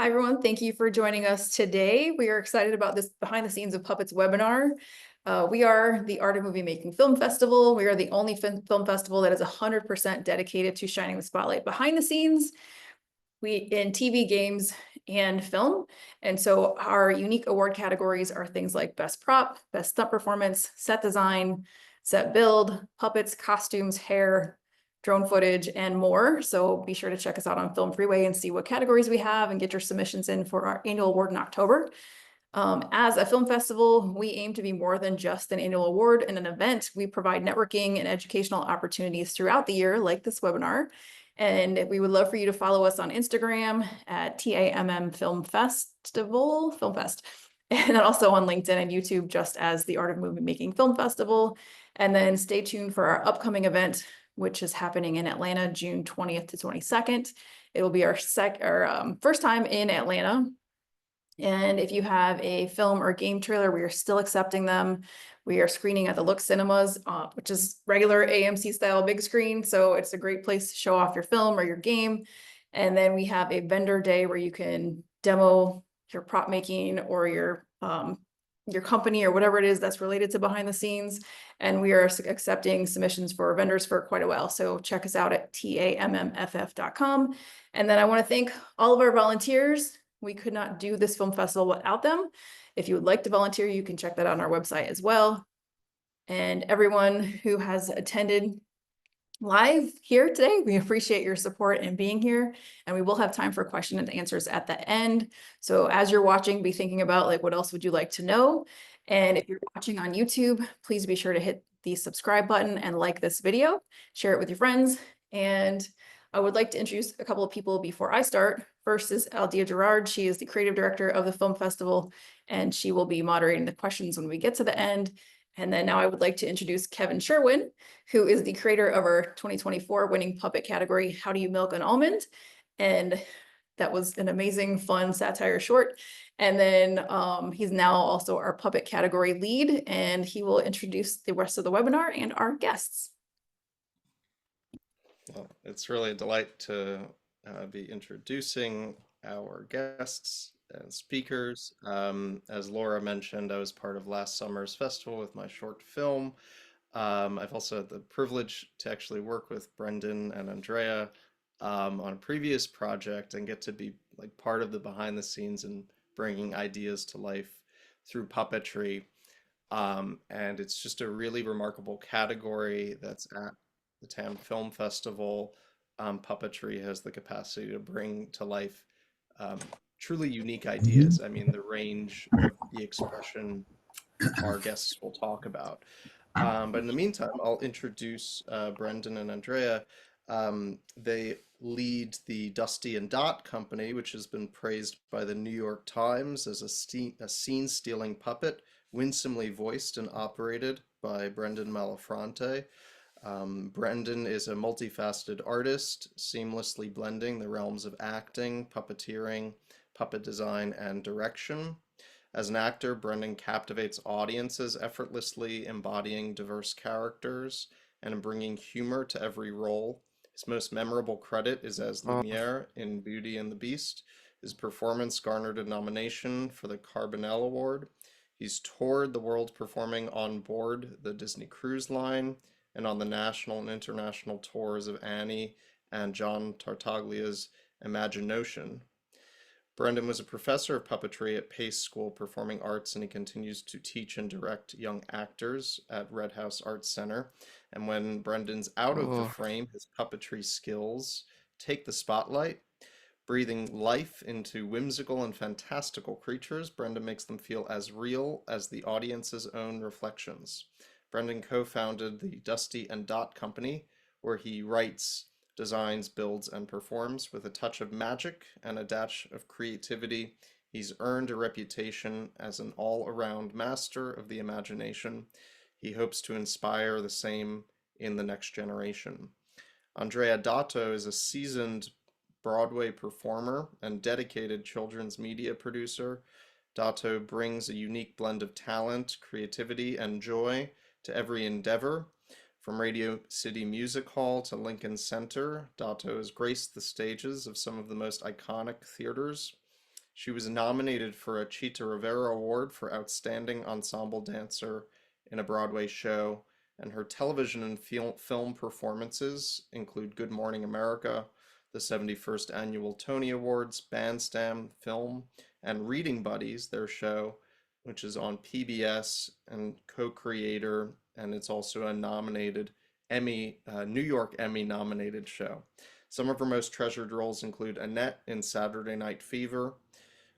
Hi, everyone. Thank you for joining us today. We are excited about this Behind the Scenes of Puppets webinar. We are the Art of Movie Making Film Festival. We are the only film festival that is 100% dedicated to shining the spotlight behind the scenes in TV, games, and film. And so our unique award categories are things like Best Prop, Best Stunt Performance, Set Design, Set Build, Puppets, Costumes, Hair, drone footage, and more. So be sure to check us out on Film Freeway and see what categories we have and get your submissions in for our annual award in October. As a film festival, we aim to be more than just an annual award and an event. We provide networking and educational opportunities throughout the year, like this webinar. And we would love for you to follow us on Instagram at TAMM Film Festival, Film Fest, and also on LinkedIn and YouTube, just as the Art of Movie Making Film Festival. And then stay tuned for our upcoming event, which is happening in Atlanta, June 20th to 22nd. It will be our first time in Atlanta. And if you have a film or game trailer, we are still accepting them. We are screening at the Look Cinemas, which is regular AMC style big screen. So it's a great place to show off your film or your game. And then we have a vendor day where you can demo your prop making or your company or whatever it is that's related to behind the scenes. And we are accepting submissions for vendors for quite a while. So check us out at TAMMFF.com. And then I want to thank all of our volunteers. We could not do this film festival without them. If you would like to volunteer, you can check that out on our website as well. And everyone who has attended live here today, we appreciate your support and being here. And we will have time for question and answers at the end. So as you're watching, be thinking about like, what else would you like to know? And if you're watching on YouTube, please be sure to hit the subscribe button and like this video, share it with your friends. And I would like to introduce a couple of people before I start. First is Aldea Gerard. She is the creative director of the film festival, and she will be moderating the questions when we get to the end. And then now I would like to introduce Kevin Sherwin, who is the creator of our 2024 winning puppet category, How Do You Milk an Almond? And that was an amazing, fun satire short. And then he's now also our puppet category lead, and he will introduce the rest of the webinar and our guests. Well, it's really a delight to be introducing our guests and speakers. As Laura mentioned, I was part of last summer's festival with my short film. I've also had the privilege to actually work with Brendnan and Andrea on a previous project and get to be like part of the behind the scenes and bringing ideas to life through puppetry. And it's just a really remarkable category that's at the TAMMFF Film Festival. Puppetry has the capacity to bring to life um, truly unique ideas. I mean, the range of the expression our guests will talk about. But in the meantime, I'll introduce Brenden and Andrea. They lead the dustyanddott company, which has been praised by the New York Times as a scene-stealing puppet, winsomely voiced and operated by Brendnan Malafronte. Brenden is a multifaceted artist, seamlessly blending the realms of acting, puppeteering, puppet design, and direction. As an actor, Brenden captivates audiences, effortlessly embodying diverse characters and bringing humor to every role. His most memorable credit is as Lumiere in Beauty and the Beast. His performance garnered a nomination for the Carbonell Award. He's toured the world performing on board the Disney Cruise Line and on the national and international tours of Annie and John Tartaglia's Imagination. Brenden was a professor of puppetry at Pace School Performing Arts, and he continues to teach and direct young actors at Red House Arts Center. And when Brenden's out of the frame, his puppetry skills take the spotlight. Breathing life into whimsical and fantastical creatures, Brenden makes them feel as real as the audience's own reflections. Brenden co-founded the dustyanddott company, where he writes, designs, builds, and performs with a touch of magic and a dash of creativity. He's earned a reputation as an all-around master of the imagination. He hopes to inspire the same in the next generation. Andrea Dotto is a seasoned Broadway performer and dedicated children's media producer. Dotto brings a unique blend of talent, creativity, and joy to every endeavor. From Radio City Music Hall to Lincoln Center, Dotto has graced the stages of some of the most iconic theaters. She was nominated for a Chita Rivera Award for Outstanding Ensemble Dancer in a Broadway show, and her television and film performances include Good Morning America, the 71st Annual Tony Awards, Bandstand Film, and Reading Buddies, their show, which is on PBS, and co-creator, and it's also a nominated New York Emmy nominated show. Some of her most treasured roles include Annette in Saturday Night Fever,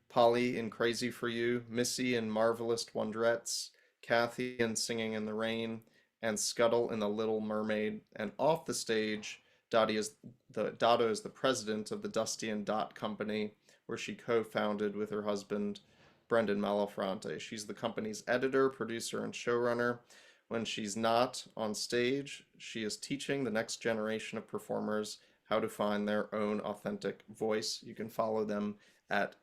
Polly in Crazy for You, Missy in Marvelous Wonderettes, Kathy in Singing in the Rain, and Scuttle in The Little Mermaid. And off the stage, Dotto is the president of the Dusty and Dott company, where she co-founded with her husband, Brendnan Malafronte. She's the company's editor, producer, and showrunner. When she's not on stage, she is teaching the next generation of performers how to find their own authentic voice. You can follow them at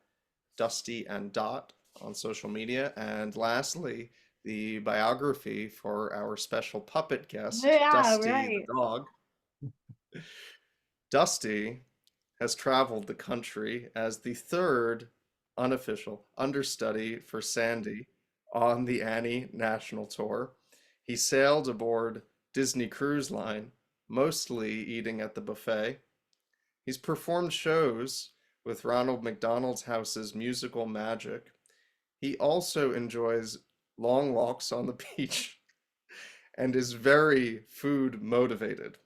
dustyanddott on social media. And lastly, the biography for our special puppet guest, Dusty the dog. Dusty has traveled the country as the third unofficial understudy for Sandy on the Annie National Tour. He sailed aboard Disney Cruise Line, mostly eating at the buffet. He's performed shows with Ronald McDonald's House's Musical Magic. He also enjoys long walks on the beach and is very food motivated.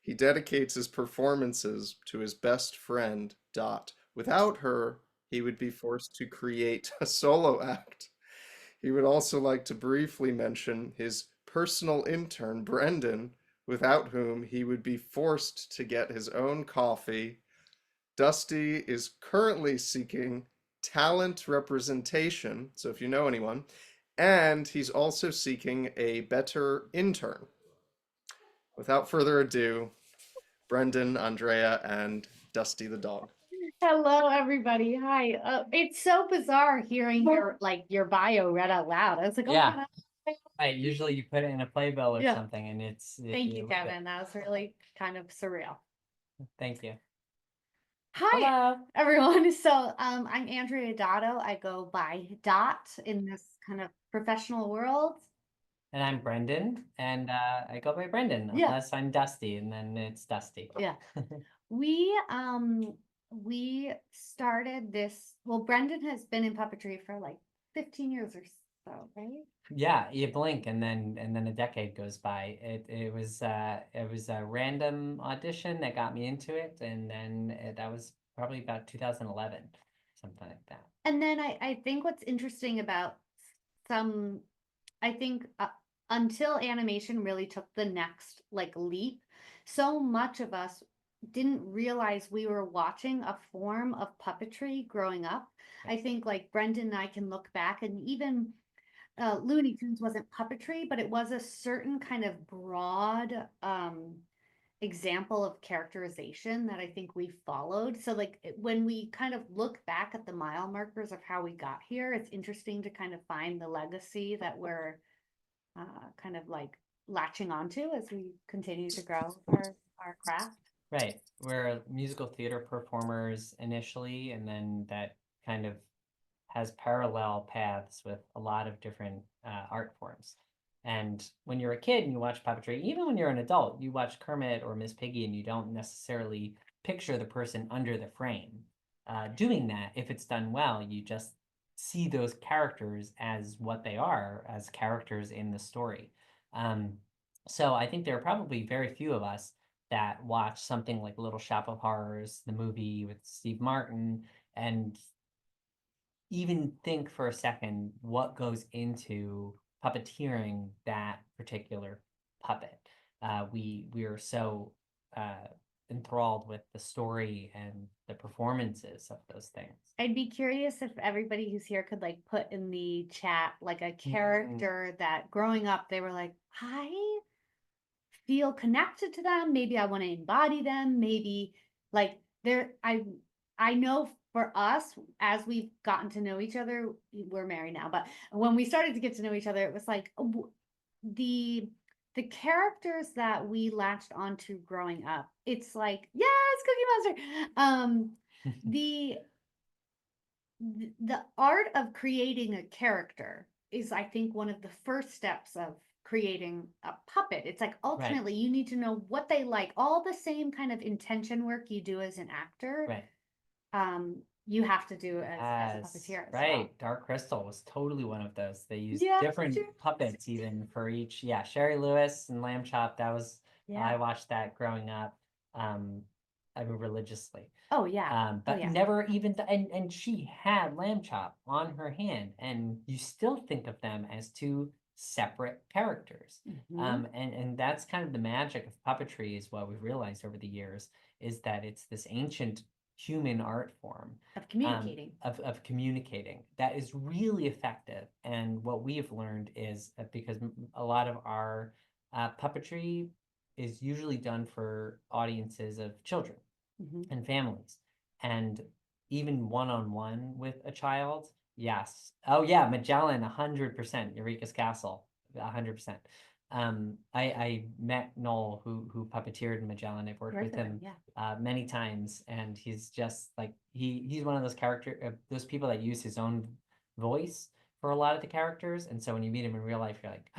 He dedicates his performances to his best friend, Dott. Without her, he would be forced to create a solo act. He would also like to briefly mention his personal intern, Brenden, without whom he would be forced to get his own coffee. Dusty is currently seeking talent representation, so if you know anyone, and he's also seeking a better intern. Without further ado, Brenden, Andrea, and Dusty the dog. Hello, everybody. Hi. It's so bizarre hearing your bio read out loud. I was like, oh, Yeah. God. Right, usually you put it in a playbill or Yeah. something, and it's. Thank you, Kevin. That was really kind of surreal. Thank you. Hi, Hello. everyone. So, I'm Andrea Dotto. I go by Dott in this kind of professional world. And I'm Brenden, and I go by Brenden, Yeah. unless I'm Dusty, and then it's Dusty. Yeah. We started this. Well, Brenden has been in puppetry for like 15 years or so, right? Yeah, you blink, and then a decade goes by. It was a random audition that got me into it, and then that was probably about 2011, something like that. And then I think what's interesting about until animation really took the next leap, so much of us didn't realize we were watching a form of puppetry growing up. I think Brenden and I can look back, and even Looney Tunes wasn't puppetry, but it was a certain kind of broad example of characterization that I think we followed. So when we kind of look back at the mile markers of how we got here, it's interesting to kind of find the legacy that we're kind of latching onto as we continue to grow our craft. Right, we're musical theater performers initially, and then that kind of has parallel paths with a lot of different art forms. And when you're a kid and you watch puppetry, even when you're an adult, you watch Kermit or Miss Piggy and you don't necessarily picture the person under the frame doing that. If it's done well, you just see those characters as what they are, as characters in the story. So I think there are probably very few of us that watch something like Little Shop of Horrors, the movie with Steve Martin, and even think for a second what goes into puppeteering that particular puppet. We are so enthralled with the story and the performances of those things. I'd be curious if everybody who's here could put in the chat a character that growing up they were like, I feel connected to them. Maybe I want to embody them. Maybe I know for us, as we've gotten to know each other, we're married now, but when we started to get to know each other, it was the characters that we latched onto growing up. It's yes, Cookie Monster. the art of creating a character is, I think, one of the first steps of creating a puppet. It's like ultimately you need to know what they like, all the same kind of intention work you do as an actor. Right. You have to do as a Yes, puppeteer as well. right. Dark Crystal was totally one of those. They used Yeah, different sure. puppets even for each. Yeah, Sherry Lewis and Lamb Chop. That was Yeah. I watched that growing up. I mean religiously. Oh yeah. But yeah. never even and she had Lamb Chop on her hand, and you still think of them as two separate characters. Mhm. And that's kind of the magic of puppetry is what we've realized over the years is that it's this ancient human art form Of communicating. of communicating that is really effective. And what we have learned is that because a lot of our puppetry is usually done for audiences of children Mhm. and families, and even one-on-one with a child. Yes. Oh yeah, Magellan, 100%. Eureka's Castle, 100%. I met Noel who puppeteered Magellan. I've worked with him many times, and he's just like he's one of those those people that use his own voice for a lot of the characters, and so when you meet him in real life, you're like,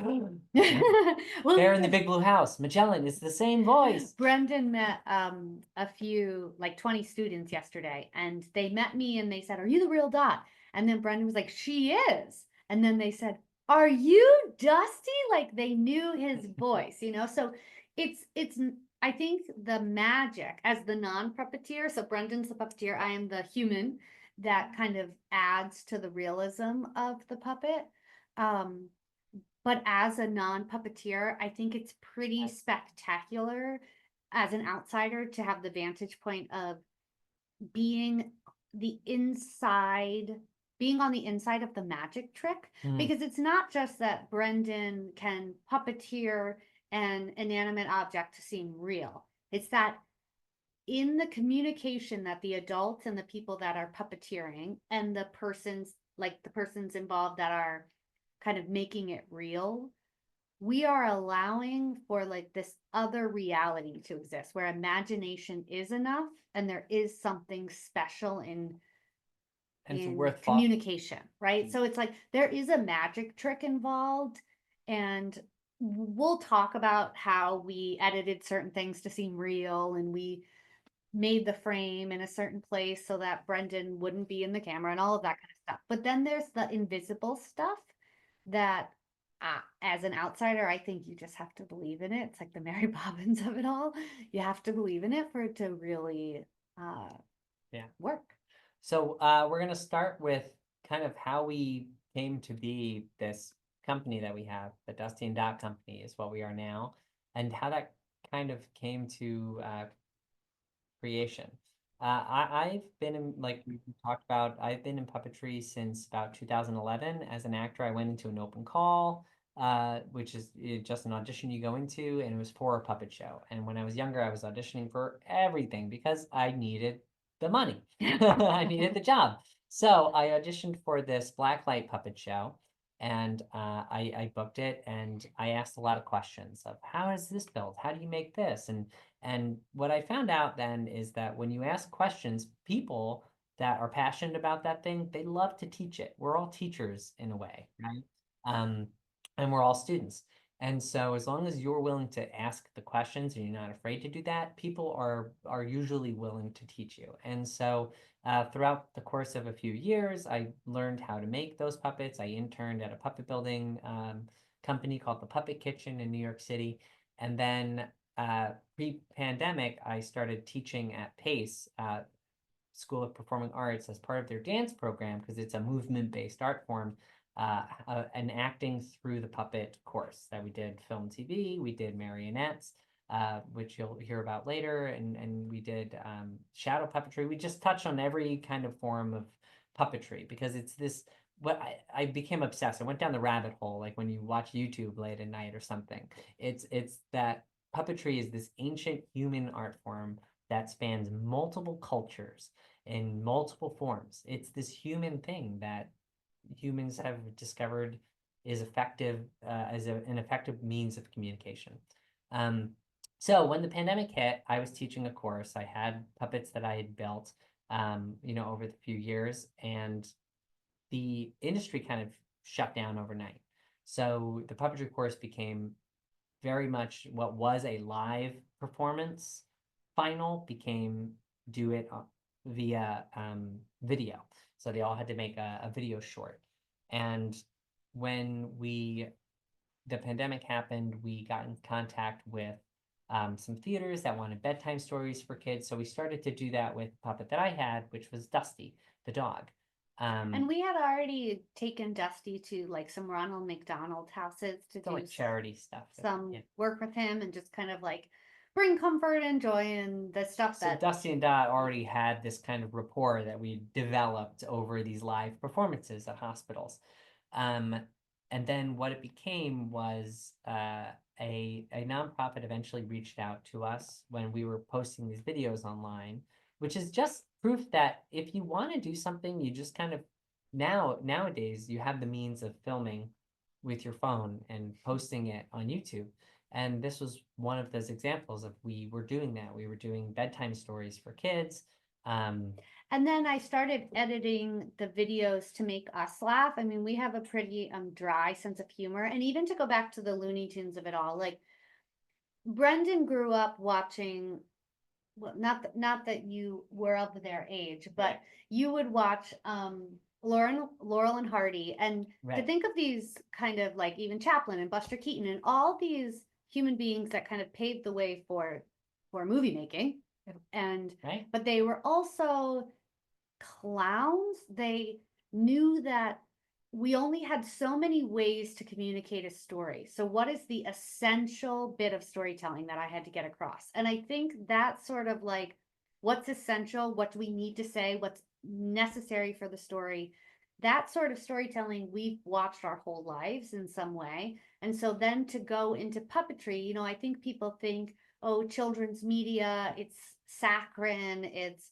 Well, Bear in the Big Blue House, Magellan, it's the same voice. Brendnan met a few, like 20 students yesterday, and they met me and they said, "Are you the real Dott?" And then Brendnan was like, "She is." And then they said, "Are you Dusty?" Like they knew his voice, you know? So it's I think the magic as the non-puppeteer, so Brendon's the puppeteer, I am the human that kind of adds to the realism of the puppet. But as a non-puppeteer, I think it's pretty spectacular as an outsider to have the vantage point of being the inside, being on the inside of the magic trick. Because it's not just that Brendon can puppeteer an inanimate object to seem real. It's that in the communication that the adults and the people that are puppeteering and the persons involved that are kind of making it real, we are allowing for like this other reality to exist where imagination is enough and there is something special in And it's in worth communication, right? So it's like there is a magic trick involved, and we'll talk about how we edited certain things to seem real and we made the frame in a certain place so that Brendon wouldn't be in the camera and all of that kind of stuff. But then there's the invisible stuff that as an outsider, I think you just have to believe in it. It's like the Mary Poppins of it all. You have to believe in it for it to really work. So we're going to start with kind of how we came to be this company that we have. The Dusty and Dot company is what we are now, and how that kind of came to creation. I've been in, like we talked about, I've been in puppetry since about 2011. As an actor, I went into an open call, which is just an audition you go into, and it was for a puppet show. And when I was younger, I was auditioning for everything because I needed the money. I needed the job. So I auditioned for this blacklight puppet show, and I booked it, and I asked a lot of questions of how is this built? How do you make this? And what I found out then is that when you ask questions, people that are passionate about that thing, they love to teach it. We're all teachers in a way, right? And we're all students. And so as long as you're willing to ask the questions and you're not afraid to do that, people are usually willing to teach you. And so throughout the course of a few years, I learned how to make those puppets. I interned at a puppet building company called the Puppet Kitchen in New York City. And then pre-pandemic, I started teaching at Pace School of Performing Arts as part of their dance program because it's a movement-based art form, and acting through the puppet course that we did film TV, we did marionettes, which you'll hear about later, and we did shadow puppetry. We just touched on every kind of form of puppetry because it's this what I became obsessed. I went down the rabbit hole, like when you watch YouTube late at night or something. It's that puppetry is this ancient human art form that spans multiple cultures in multiple forms. It's this human thing that humans have discovered is effective as an effective means of communication. So when the pandemic hit, I was teaching a course. I had puppets that I had built, over the few years, and the industry kind of shut down overnight. So the puppetry course became very much what was a live performance final became do it via video. So they all had to make a video short. And when the pandemic happened, we got in contact with some theaters that wanted bedtime stories for kids. So we started to do that with a puppet that I had, which was Dusty, the dog. And we had already taken Dusty to like some Ronald McDonald houses to do like charity stuff. some Yeah. work with him and just kind of like bring comfort and joy and the stuff So that Dusty and Dot already had this kind of rapport that we developed over these live performances at hospitals. And then what it became was a nonprofit eventually reached out to us when we were posting these videos online, which is just proof that if you want to do something, you just kind of nowadays you have the means of filming with your phone and posting it on YouTube. And this was one of those examples of we were doing that. We were doing bedtime stories for kids. And then I started editing the videos to make us laugh. I mean, we have a pretty dry sense of humor. And even to go back to the Looney Tunes of it all, like Brenden grew up watching, well, not that you were of their age, but Right. you would watch Laurel and Hardy. And to Right. think of these kind of like even Chaplin and Buster Keaton and all these human beings that kind of paved the way for movie making. And Right. but they were also clowns. They knew that we only had so many ways to communicate a story. So what is the essential bit of storytelling that I had to get across? And I think that's sort of like what's essential, what do we need to say, what's necessary for the story. That sort of storytelling we've watched our whole lives in some way. And so then to go into puppetry, I think people think, oh, children's media, it's saccharine, it's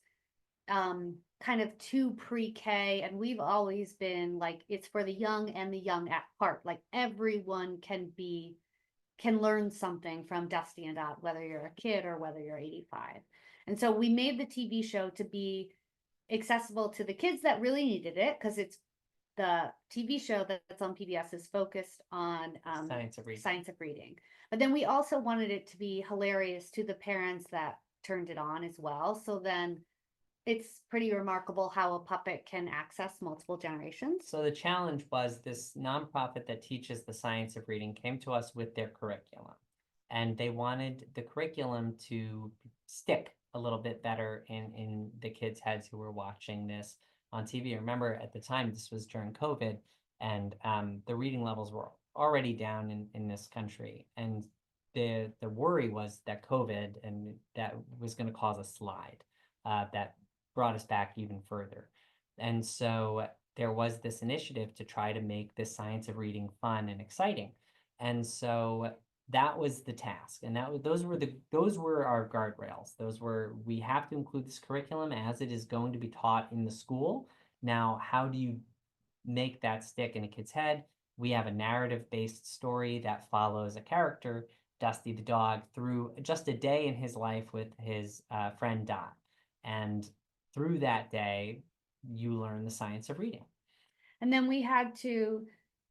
kind of too pre-K, and we've always been like it's for the young and the young at heart. Like everyone can learn something from Dusty and Dott, whether you're a kid or whether you're 85. And so we made the TV show to be accessible to the kids that really needed it, because it's the TV show that's on PBS is focused on Science of reading. Science of reading. But then we also wanted it to be hilarious to the parents that turned it on as well. So then it's pretty remarkable how a puppet can access multiple generations. So the challenge was this nonprofit that teaches the science of reading came to us with their curriculum, and they wanted the curriculum to stick a little bit better in the kids' heads who were watching this on TV. Remember, at the time, this was during COVID, and the reading levels were already down in this country, and the worry was that COVID and that was going to cause a slide that brought us back even further. And so there was this initiative to try to make this science of reading fun and exciting. And so that was the task. And those were our guardrails. We have to include this curriculum as it is going to be taught in the school. Now, how do you make that stick in a kid's head? We have a narrative-based story that follows a character, Dusty the dog, through just a day in his life with his friend Dott. And through that day, you learn the science of reading. And then we had to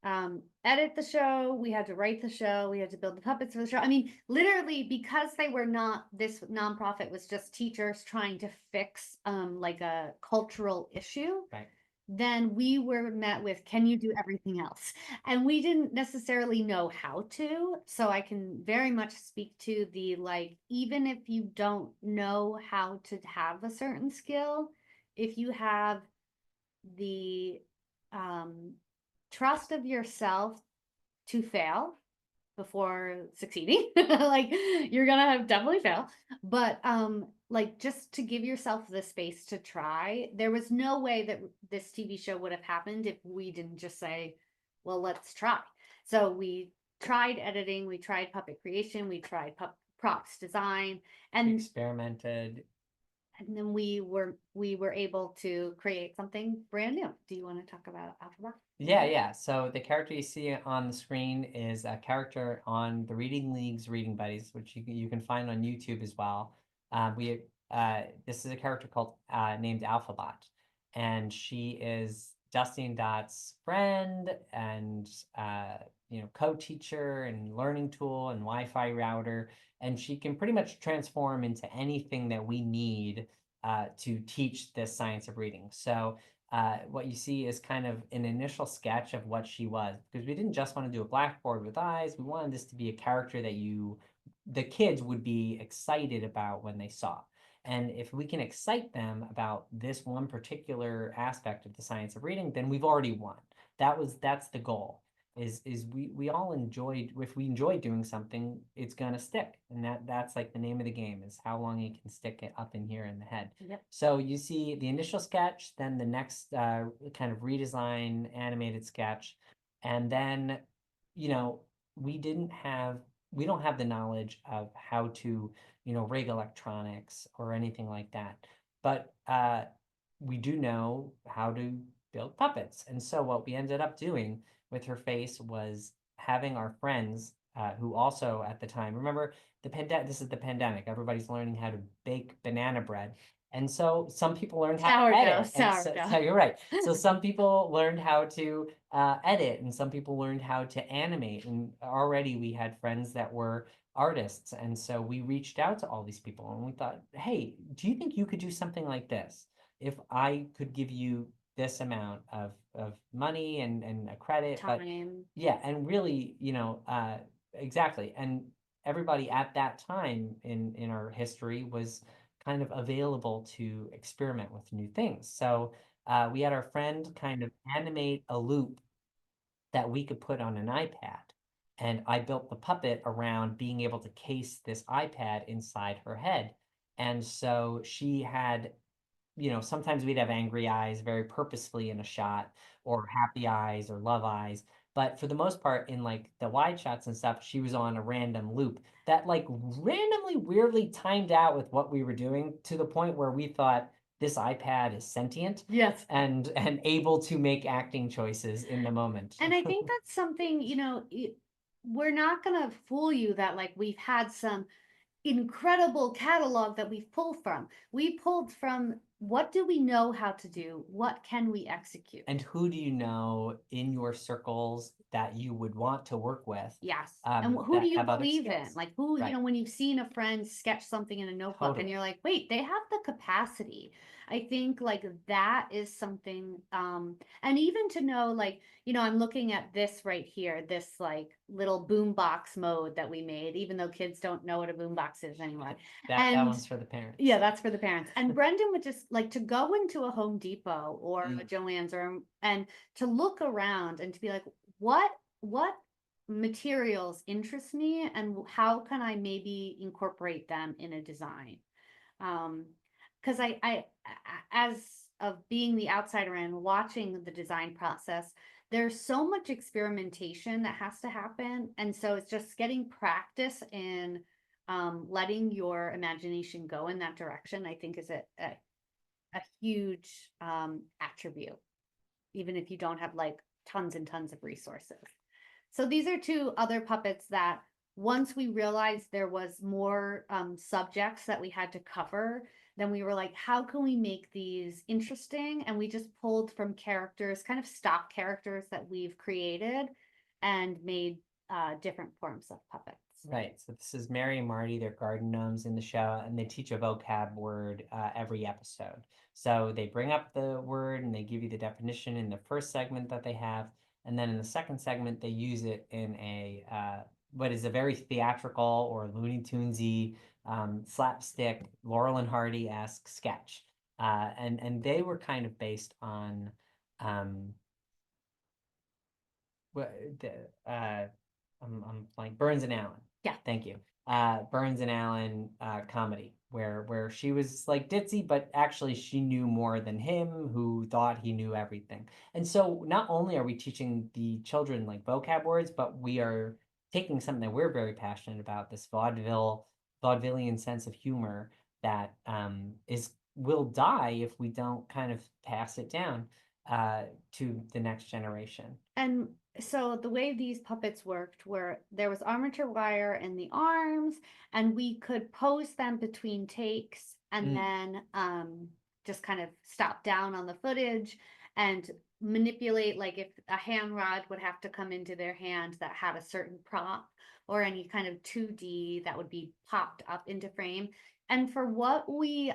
edit the show, we had to write the show, we had to build the puppets for the show. I mean, literally, because they were not, this nonprofit was just teachers trying to fix like a cultural issue. Right. Then we were met with, can you do everything else? And we didn't necessarily know how to. So I can very much speak to the, like, even if you don't know how to have a certain skill, if you have the trust of yourself to fail before succeeding, like you're gonna have definitely fail, but like just to give yourself the space to try. There was no way that this TV show would have happened if we didn't just say, well, let's try. So we tried editing, we tried puppet creation, we tried props design, and experimented. And then we were able to create something brand new. Do you want to talk about Alphabet? Yeah. So the character you see on the screen is a character on the Reading League's Reading Buddies, which you can find on YouTube as well. We this is a character called named Alphabot, and she is Dusty and Dott's friend and co-teacher and learning tool and Wi-Fi router, and she can pretty much transform into anything that we need to teach this science of reading. So what you see is kind of an initial sketch of what she was, because we didn't just want to do a blackboard with eyes. We wanted this to be a character that the kids would be excited about when they saw. And if we can excite them about this one particular aspect of the science of reading, then we've already won. That's the goal. Is we all enjoyed, if we enjoy doing something, it's gonna stick. And that's like the name of the game, is how long you can stick it up in here in the head. Yep. So you see the initial sketch, then the next kind of redesign animated sketch, and then we don't have the knowledge of how to rig electronics or anything like that, but we do know how to build puppets. And so what we ended up doing with her face was having our friends who also at the time, remember this is the pandemic, everybody's learning how to bake banana bread. And so some people learned how to edit. So you're right. So some people learned how to edit, and some people learned how to animate. And already we had friends that were artists. And so we reached out to all these people and we thought, hey, do you think you could do something like this? If I could give you this amount of money and a credit, but Time. yeah, and really, exactly. And everybody at that time in our history was kind of available to experiment with new things. So we had our friend kind of animate a loop that we could put on an iPad. And I built the puppet around being able to case this iPad inside her head. And so she had, sometimes we'd have angry eyes very purposefully in a shot, or happy eyes or love eyes. But for the most part, in like the wide shots and stuff, she was on a random loop that like randomly, weirdly timed out with what we were doing, to the point where we thought this iPad is sentient. Yes. And able to make acting choices in the moment. And I think that's something, we're not going to fool you that like we've had some incredible catalog that we've pulled from. We pulled from, what do we know how to do? What can we execute? And who do you know in your circles that you would want to work with? Yes. And who do you believe in? Like who, Right. When you've seen a friend sketch something in a notebook Totally. and you're like, wait, they have the capacity. I think like that is something, and even to know, like, I'm looking at this right here, this like little boombox mode that we made, even though kids don't know what a boombox is anymore. That one's for the parents. Yeah, that's for the parents. And Brenden would just like to go into a Home Depot or a Joann's and to look around and to be like, what materials interest me and how can I maybe incorporate them in a design? Because I, as of being the outsider and watching the design process, there's so much experimentation that has to happen. And so it's just getting practice in letting your imagination go in that direction, I think is a huge attribute, even if you don't have like tons and tons of resources. So these are two other puppets that once we realized there was more subjects that we had to cover, then we were like, how can we make these interesting? And we just pulled from characters, kind of stock characters that we've created, and made different forms of puppets. Right. So this is Mary and Marty. They're garden gnomes in the show, and they teach a vocab word every episode. So they bring up the word and they give you the definition in the first segment that they have. And then in the second segment, they use it in a what is a very theatrical or Looney Tunesy slapstick, Laurel and Hardy-esque sketch. And they were kind of based on I'm like Burns and Allen. Yeah. Thank you. Burns and Allen comedy where she was like ditzy, but actually she knew more than him, who thought he knew everything. And so not only are we teaching the children like vocab words, but we are taking something that we're very passionate about, this vaudevillian sense of humor that will die if we don't kind of pass it down to the next generation. And so the way these puppets worked were there was armature wire in the arms, and we could pose them between takes and then just kind of stop down on the footage and manipulate, like if a hand rod would have to come into their hand that had a certain prop, or any kind of 2D that would be popped up into frame. And for what we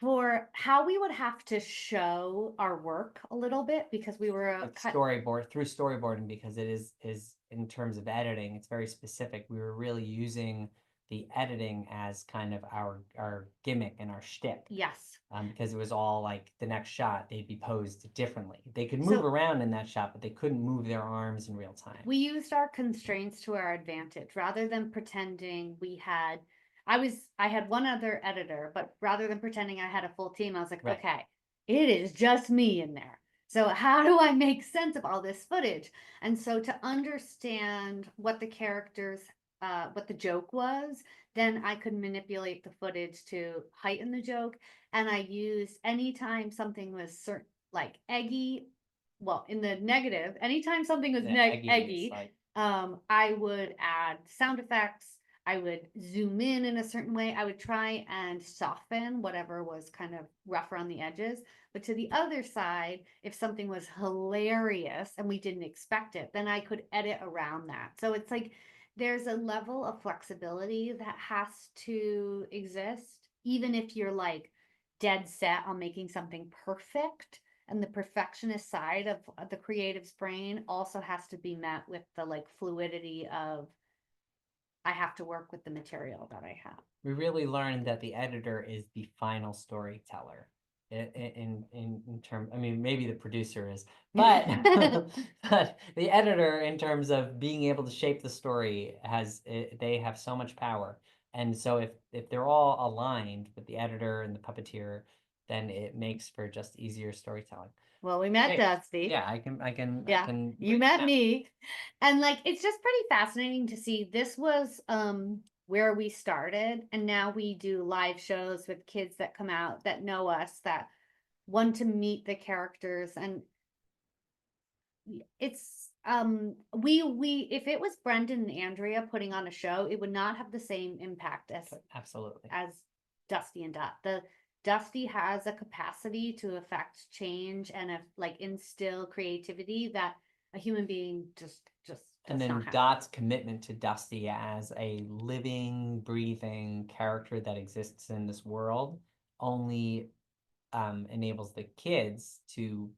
for how we would have to show our work a little bit, because we were With storyboarding, because it is in terms of editing, it's very specific. We were really using the editing as kind of our gimmick and our shtick. yes. Because it was all like the next shot, they'd be posed differently. They could So- move around in that shot, but they couldn't move their arms in real time. We used our constraints to our advantage rather than pretending we had. I had one other editor, but rather than pretending I had a full team, I was like, Right. okay, it is just me in there. So how do I make sense of all this footage? And so to understand what the characters, what the joke was, then I could manipulate the footage to heighten the joke. And I used anytime something was certain, like eggy, well, in the negative, anytime something was The eggy, is like, I would add sound effects. I would zoom in a certain way. I would try and soften whatever was kind of rough around the edges. But to the other side, if something was hilarious and we didn't expect it, then I could edit around that. So it's like there's a level of flexibility that has to exist, even if you're like dead set on making something perfect. And the perfectionist side of the creative's brain also has to be met with the like fluidity of, I have to work with the material that I have. we really learned that the editor is the final storyteller. In term, I mean, maybe the producer is, but but the editor, in terms of being able to shape the story, they have so much power. And so if they're all aligned with the editor and the puppeteer, then it makes for just easier storytelling. Well, we met Hey, Dusty. Yeah, I can. Yeah, I can you met me. And like it's just pretty fascinating to see. This was where we started, and now we do live shows with kids that come out that know us, that want to meet the characters. And it's we if it was Brenden and Andrea putting on a show, it would not have the same impact Absolutely. as Dusty and Dott. The Dusty has a capacity to affect change and like instill creativity that a human being just And does then not have. Dott's commitment to Dusty as a living, breathing character that exists in this world only enables the kids to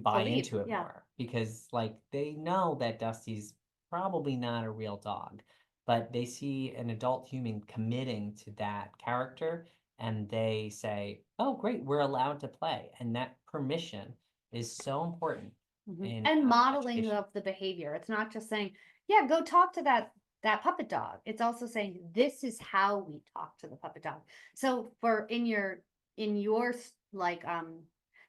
buy Believe, into it yeah. more, because like they know that Dusty's probably not a real dog, but they see an adult human committing to that character, and they say, "Oh, great, we're allowed to play," and that permission is so important. in And modeling education. of the behavior. It's not just saying, yeah, go talk to that puppet dog. It's also saying, this is how we talk to the puppet dog. So for in your like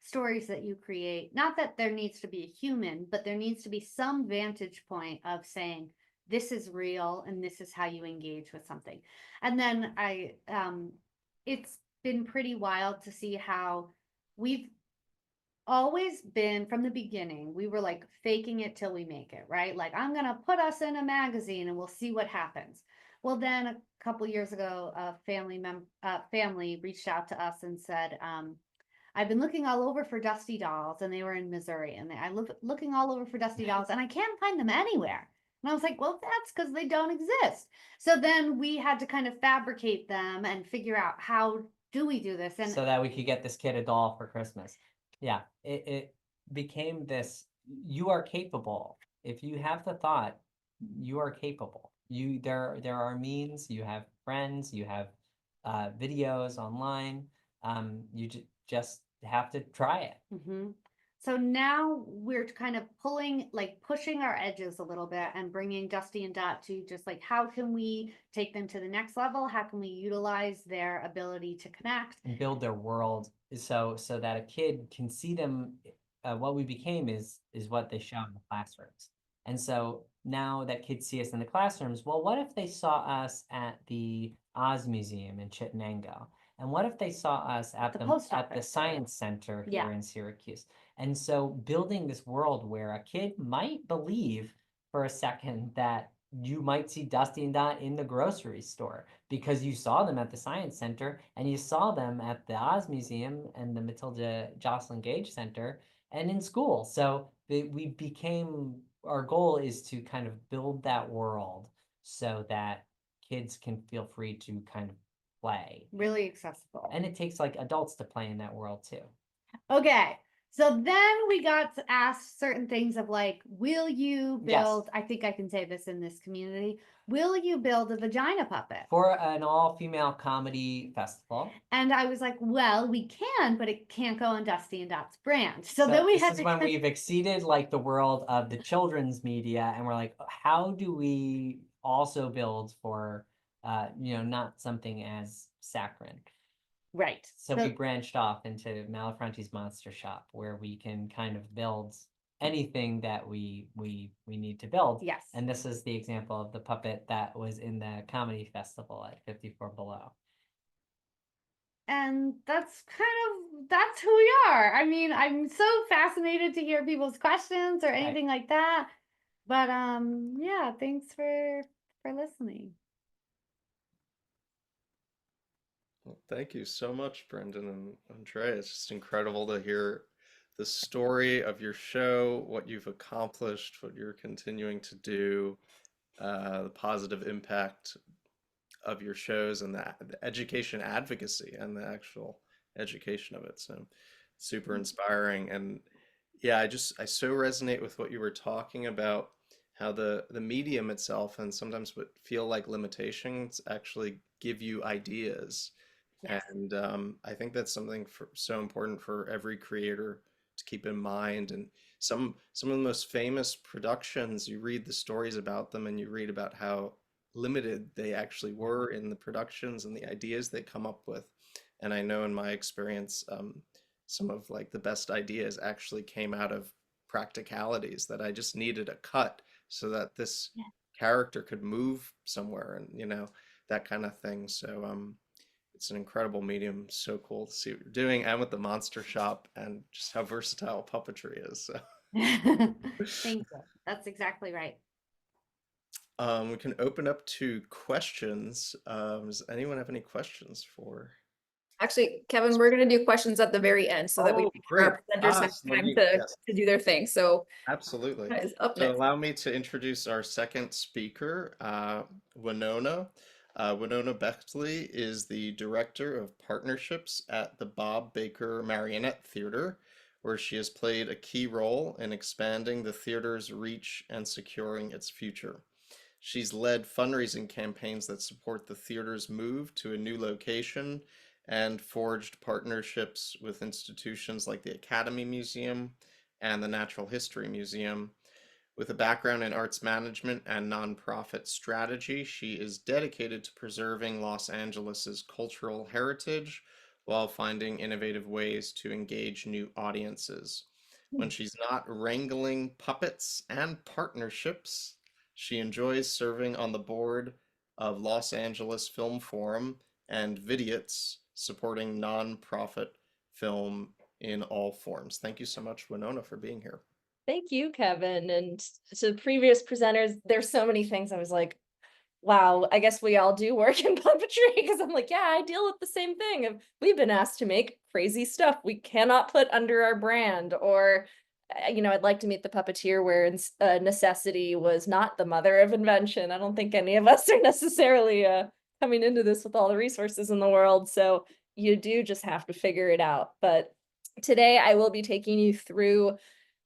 stories that you create, not that there needs to be a human, but there needs to be some vantage point of saying, this is real and this is how you engage with something. And then it's been pretty wild to see how we've always been, from the beginning, we were like faking it till we make it, right? Like, I'm gonna put us in a magazine and we'll see what happens. Well, then a couple years ago, a family reached out to us and said, I've been looking all over for Dusty dolls, and they were in Missouri, and I looking all over for Dusty dolls, and I can't find them anywhere. And I was like, well, that's because they don't exist. So then we had to kind of fabricate them and figure out, how do we do this? And so that we could get this kid a doll for Christmas. Yeah, it became this, you are capable. If you have the thought, you are capable. There are means, you have friends, you have videos online. You just have to try it. So now we're kind of pushing our edges a little bit and bringing Dusty and Dott to just like, how can we take them to the next level? How can we utilize their ability to connect and build their world, so that a kid can see them? What we became is what they show in the classrooms. And so now that kids see us in the classrooms, well, what if they saw us at the Oz Museum in Chittenango? And what if they saw us at the Science Center here in Syracuse? And so building this world where a kid might believe for a second that you might see Dusty and Dot in the grocery store because you saw them at the Science Center and you saw them at the Oz Museum and the Matilda Jocelyn Gage Center and in school. So our goal is to kind of build that world so that kids can feel free to kind of play. Really accessible. And it takes like adults to play in that world too. Okay. So then we got to ask certain things of like, will you Yes. build, I think I can say this in this community, will you build a vagina puppet? For an all-female comedy festival. And I was like, well, we can, but it can't go on Dusty and Dott's brand. So then we this had is to when we've exceeded like the world of the children's media, and we're like, how do we also build for, not something as saccharine? right. So we branched off into Malafronte's Monster Shop, where we can kind of build anything that we need to build. Yes. And this is the example of the puppet that was in the comedy festival at 54 Below. And that's who we are. I mean, I'm so fascinated to hear people's questions or anything like that. But yeah, thanks for listening. Well, thank you so much, Brenden and Andrea. It's just incredible to hear the story of your show, what you've accomplished, what you're continuing to do, the positive impact of your shows, and the education advocacy and the actual education of it. So super inspiring. And yeah, I so resonate with what you were talking about, how the medium itself and sometimes what feel like limitations actually give you ideas. Yes. And I think that's something so important for every creator to keep in mind. And some of the most famous productions, you read the stories about them and you read about how limited they actually were in the productions and the ideas they come up with. And I know in my experience, some of like the best ideas actually came out of practicalities, that I just needed a cut so that this character could move somewhere, and that kind of thing. So it's an incredible medium. So cool to see what you're doing, and with the Monster Shop, and just how versatile puppetry is. So Thank you. That's exactly right. we can open up to questions. Does anyone have any questions for? Actually, Kevin, we're going to do questions at the very end so that our presenters have time to do their thing. So absolutely. Up So next. allow me to introduce our second speaker, Winona. Winona Bechtle is the Director of Partnerships at the Bob Baker Marionette Theater, where she has played a key role in expanding the theater's reach and securing its future. She's led fundraising campaigns that support the theater's move to a new location and forged partnerships with institutions like the Academy Museum and the Natural History Museum. With a background in arts management and nonprofit strategy, she is dedicated to preserving Los Angeles's cultural heritage while finding innovative ways to engage new audiences. When she's not wrangling puppets and partnerships, she enjoys serving on the board of Los Angeles Film Forum and Vidiots, supporting nonprofit film in all forms. Thank you so much, Winona, for being here. Thank you, Kevin. And to the previous presenters, there's so many things I was like, wow, I guess we all do work in puppetry, because I'm like, yeah, I deal with the same thing. We've been asked to make crazy stuff we cannot put under our brand, or I'd like to meet the puppeteer where necessity was not the mother of invention. I don't think any of us are necessarily coming into this with all the resources in the world. So you do just have to figure it out. But today I will be taking you through,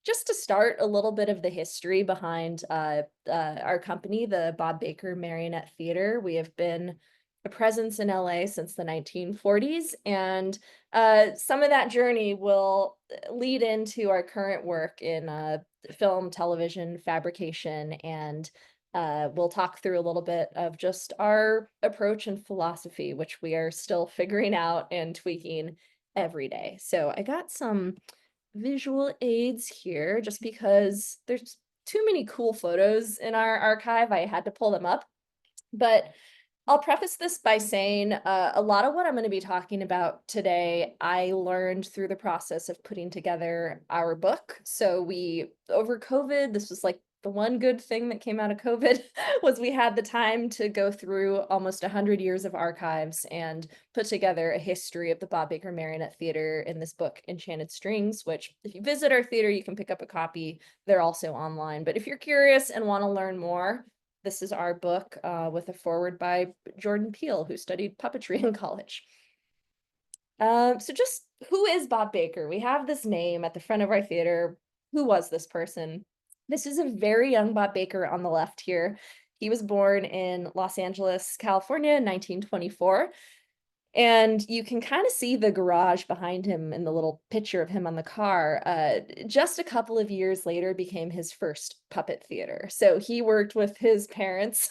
just to start, a little bit of the history behind our company, the Bob Baker Marionette Theater. We have been a presence in LA since the 1940s, and some of that journey will lead into our current work in film, television, fabrication, and we'll talk through a little bit of just our approach and philosophy, which we are still figuring out and tweaking every day. So I got some visual aids here just because there's too many cool photos in our archive. I had to pull them up, but I'll preface this by saying a lot of what I'm going to be talking about today, I learned through the process of putting together our book. So over COVID, this was like the one good thing that came out of COVID was we had the time to go through almost 100 years of archives and put together a history of the Bob Baker Marionette Theater in this book, Enchanted Strings, which if you visit our theater, you can pick up a copy. They're also online. But if you're curious and want to learn more, this is our book with a foreword by Jordan Peele, who studied puppetry in college. So just who is Bob Baker? We have this name at the front of our theater. Who was this person? This is a very young Bob Baker on the left here. He was born in Los Angeles, California in 1924. And you can kind of see the garage behind him in the little picture of him on the car. Just a couple of years later became his first puppet theater. So he worked with his parents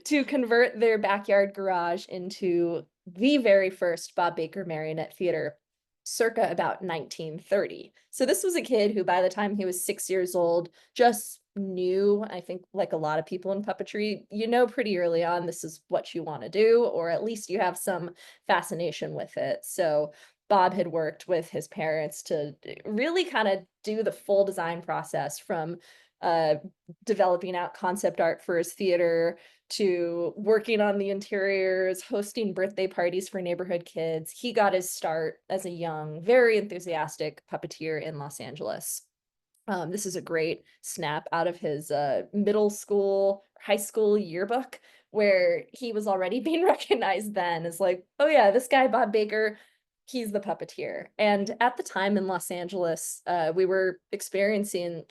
to convert their backyard garage into the very first Bob Baker Marionette Theater, circa about 1930. So this was a kid who, by the time he was 6 years old, just knew, I think like a lot of people in puppetry, you know pretty early on this is what you want to do, or at least you have some fascination with it. So Bob had worked with his parents to really kind of do the full design process, from developing out concept art for his theater to working on the interiors, hosting birthday parties for neighborhood kids. He got his start as a young, very enthusiastic puppeteer in Los Angeles. This is a great snap out of his middle school, high school yearbook, where he was already being recognized then as like, oh yeah, this guy, Bob Baker, he's the puppeteer. And at the time in Los Angeles, we were experiencing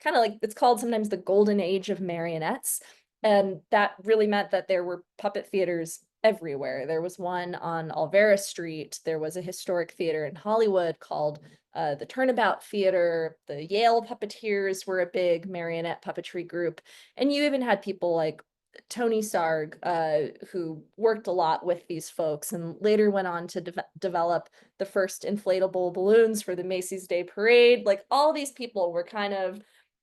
kind of like, it's called sometimes the golden age of marionettes. And that really meant that there were puppet theaters everywhere. There was one on Alvera Street. There was a historic theater in Hollywood called the Turnabout Theater. The Yale Puppeteers were a big marionette puppetry group. And you even had people like Tony Sarg, who worked a lot with these folks and later went on to develop the first inflatable balloons for the Macy's Day Parade. Like all these people were kind of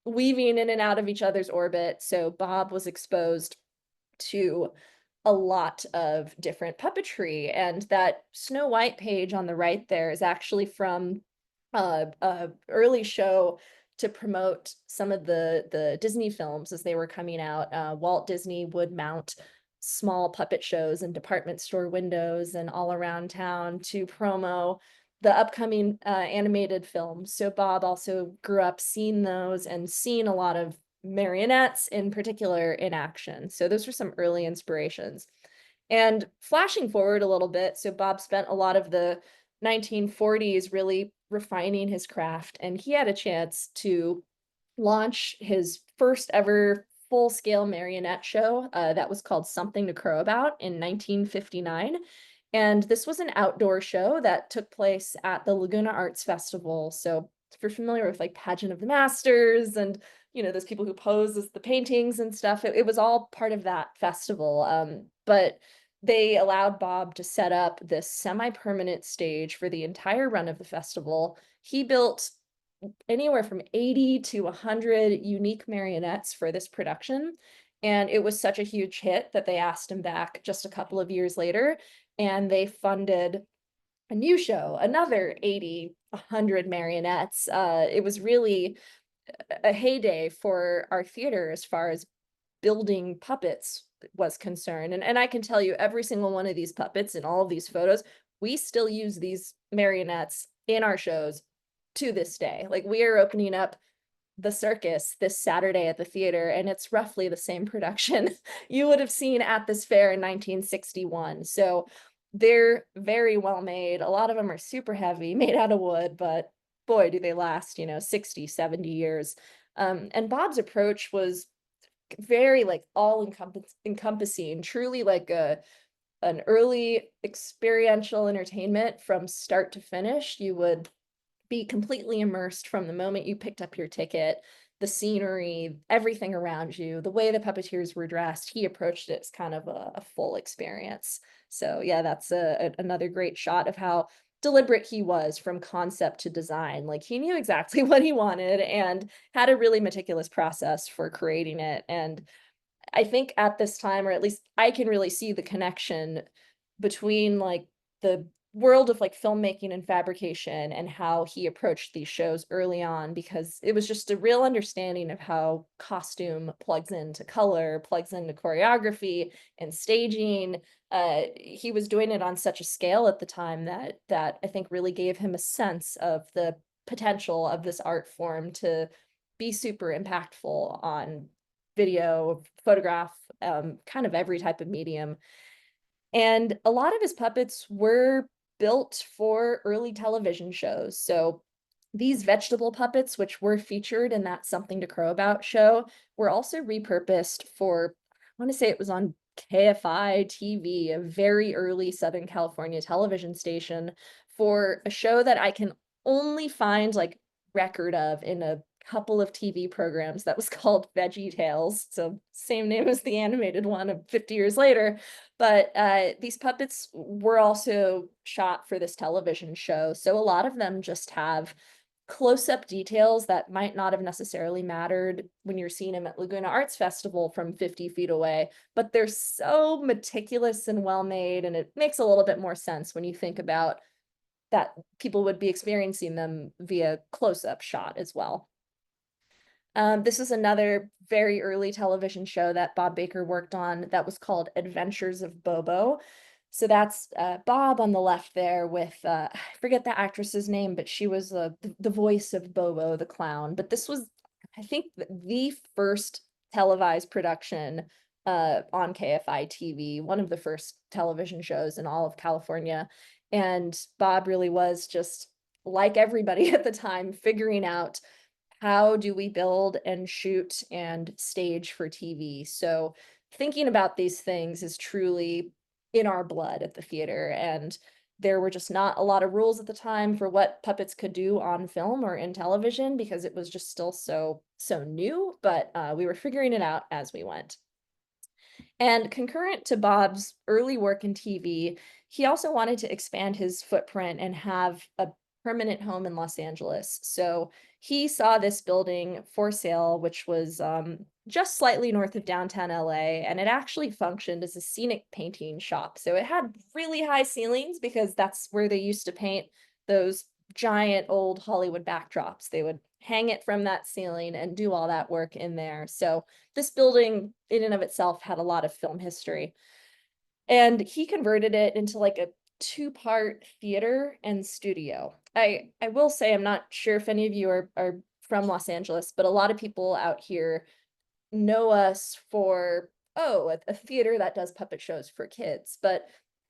weaving in and out of each other's orbit. So Bob was exposed to a lot of different puppetry. And that Snow White page on the right there is actually from a early show to promote some of the Disney films as they were coming out. Walt Disney would mount small puppet shows in department store windows and all around town to promo the upcoming animated films. So Bob also grew up seeing those and seeing a lot of marionettes in particular in action. So those were some early inspirations. And flashing forward a little bit, so Bob spent a lot of the 1940s really refining his craft, and he had a chance to launch his first ever full-scale marionette show that was called Something to Crow About in 1959. And this was an outdoor show that took place at the Laguna Arts Festival. So if you're familiar with like Pageant of the Masters and, you know, those people who pose as the paintings and stuff, it was all part of that festival. But they allowed Bob to set up this semi-permanent stage for the entire run of the festival. He built anywhere from 80 to 100 unique marionettes for this production. And it was such a huge hit that they asked him back just a couple of years later, and they funded a new show, another 80, 100 marionettes. It was really a heyday for our theater as far as building puppets was concerned. And I can tell you, every single one of these puppets in all of these photos, we still use these marionettes in our shows to this day. Like we are opening up the circus this Saturday at the theater, and it's roughly the same production you would have seen at this fair in 1961. So they're very well made. A lot of them are super heavy, made out of wood, but boy, do they last, 60, 70 years. And Bob's approach was very like all encompassing, truly like an early experiential entertainment from start to finish. You would be completely immersed from the moment you picked up your ticket, the scenery, everything around you, the way the puppeteers were dressed. He approached it as kind of a full experience. So yeah, that's another great shot of how deliberate he was from concept to design. Like he knew exactly what he wanted and had a really meticulous process for creating it. And I think at this time, or at least I can really see the connection between like the world of like filmmaking and fabrication and how he approached these shows early on, because it was just a real understanding of how costume plugs into color, plugs into choreography and staging. He was doing it on such a scale at the time that I think really gave him a sense of the potential of this art form to be super impactful on video, photograph, kind of every type of medium. And a lot of his puppets were built for early television shows. So these vegetable puppets, which were featured in that Something to Crow About show, were also repurposed for, I want to say it was on KFI TV, a very early Southern California television station, for a show that I can only find like record of in a couple of TV programs that was called Veggie Tales. So same name as the animated one of 50 years later. But these puppets were also shot for this television show. So a lot of them just have close-up details that might not have necessarily mattered when you're seeing them at Laguna Arts Festival from 50 feet away, but they're so meticulous and well made, and it makes a little bit more sense when you think about that people would be experiencing them via close-up shot as well. This is another very early television show that Bob Baker worked on that was called Adventures of Bobo. So that's Bob on the left there with, I forget the actress's name, but she was the voice of Bobo the clown. But this was, I think, the first televised production on KFI TV, one of the first television shows in all of California. And Bob really was just, like everybody at the time, figuring out how do we build and shoot and stage for TV. So thinking about these things is truly in our blood at the theater. And there were just not a lot of rules at the time for what puppets could do on film or in television, because it was just still so new, but we were figuring it out as we went. And concurrent to Bob's early work in TV, he also wanted to expand his footprint and have a permanent home in Los Angeles. So he saw this building for sale, which was just slightly north of downtown LA, and it actually functioned as a scenic painting shop. So it had really high ceilings because that's where they used to paint those giant old Hollywood backdrops. They would hang it from that ceiling and do all that work in there. So this building in and of itself had a lot of film history. And he converted it into like a two-part theater and studio. I will say, I'm not sure if any of you are from Los Angeles, but a lot of people out here know us for, oh, a theater that does puppet shows for kids. But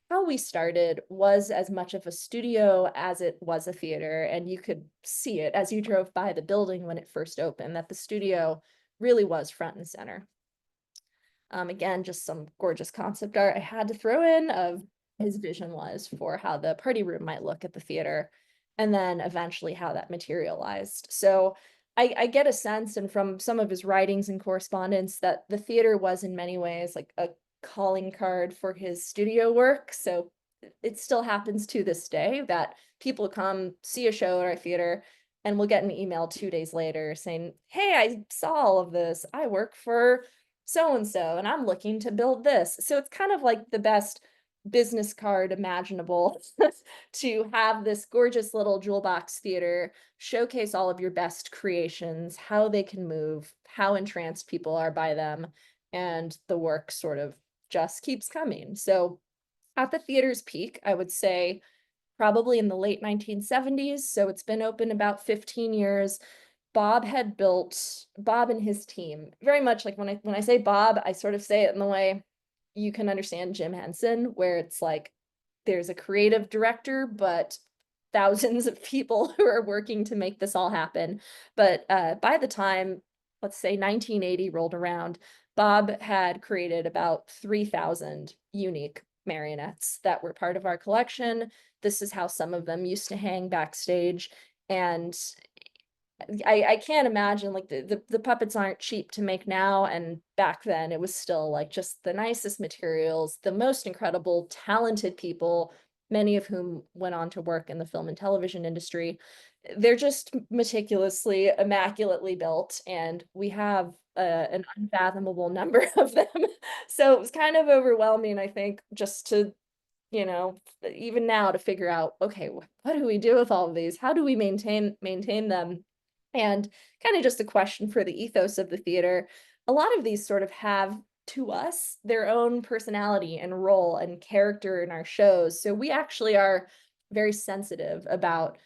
how we started was as much of a studio as it was a theater, and you could see it as you drove by the building when it first opened, that the studio really was front and center. Again, just some gorgeous concept art I had to throw in of his vision was for how the party room might look at the theater, and then eventually how that materialized. So I get a sense, and from some of his writings and correspondence, that the theater was in many ways like a calling card for his studio work. So it still happens to this day that people come see a show at our theater and we'll get an email 2 days later saying, hey, I saw all of this. I work for so-and-so and I'm looking to build this. So it's kind of like the best business card imaginable to have this gorgeous little jewel box theater showcase all of your best creations, how they can move, how entranced people are by them, and the work sort of just keeps coming. So at the theater's peak, I would say probably in the late 1970s, so it's been open about 15 years. Bob and his team, very much like when I say Bob, I sort of say it in the way you can understand Jim Henson, where it's like there's a creative director, but thousands of people who are working to make this all happen. But by the time, let's say 1980 rolled around, Bob had created about 3,000 unique marionettes that were part of our collection. This is how some of them used to hang backstage. And I can't imagine, like, the puppets aren't cheap to make now, and back then it was still like just the nicest materials, the most incredible, talented people, many of whom went on to work in the film and television industry. They're just meticulously, immaculately built, and we have an unfathomable number of them. So it was kind of overwhelming, I think, just to you know, even now to figure out, okay, what do we do with all of these? How do we maintain them? And kind of just a question for the ethos of the theater. A lot of these sort of have, to us, their own personality and role and character in our shows. So we actually are very sensitive about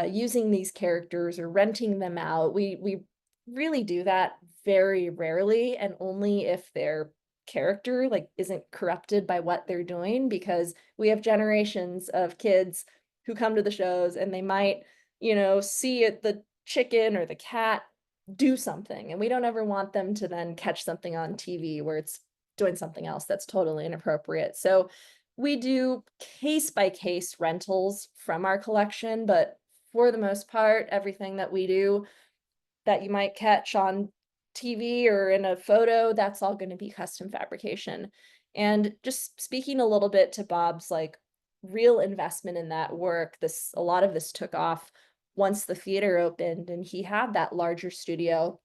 using these characters or renting them out. We really do that very rarely, and only if their character like isn't corrupted by what they're doing, because we have generations of kids who come to the shows and they might, you know, see it, the chicken or the cat do something, and we don't ever want them to then catch something on TV where it's doing something else that's totally inappropriate. So we do case by case rentals from our collection, but for the most part, everything that we do that you might catch on TV or in a photo, that's all going to be custom fabrication. And just speaking a little bit to Bob's like real investment in that work, a lot of this took off once the theater opened and he had that larger studio.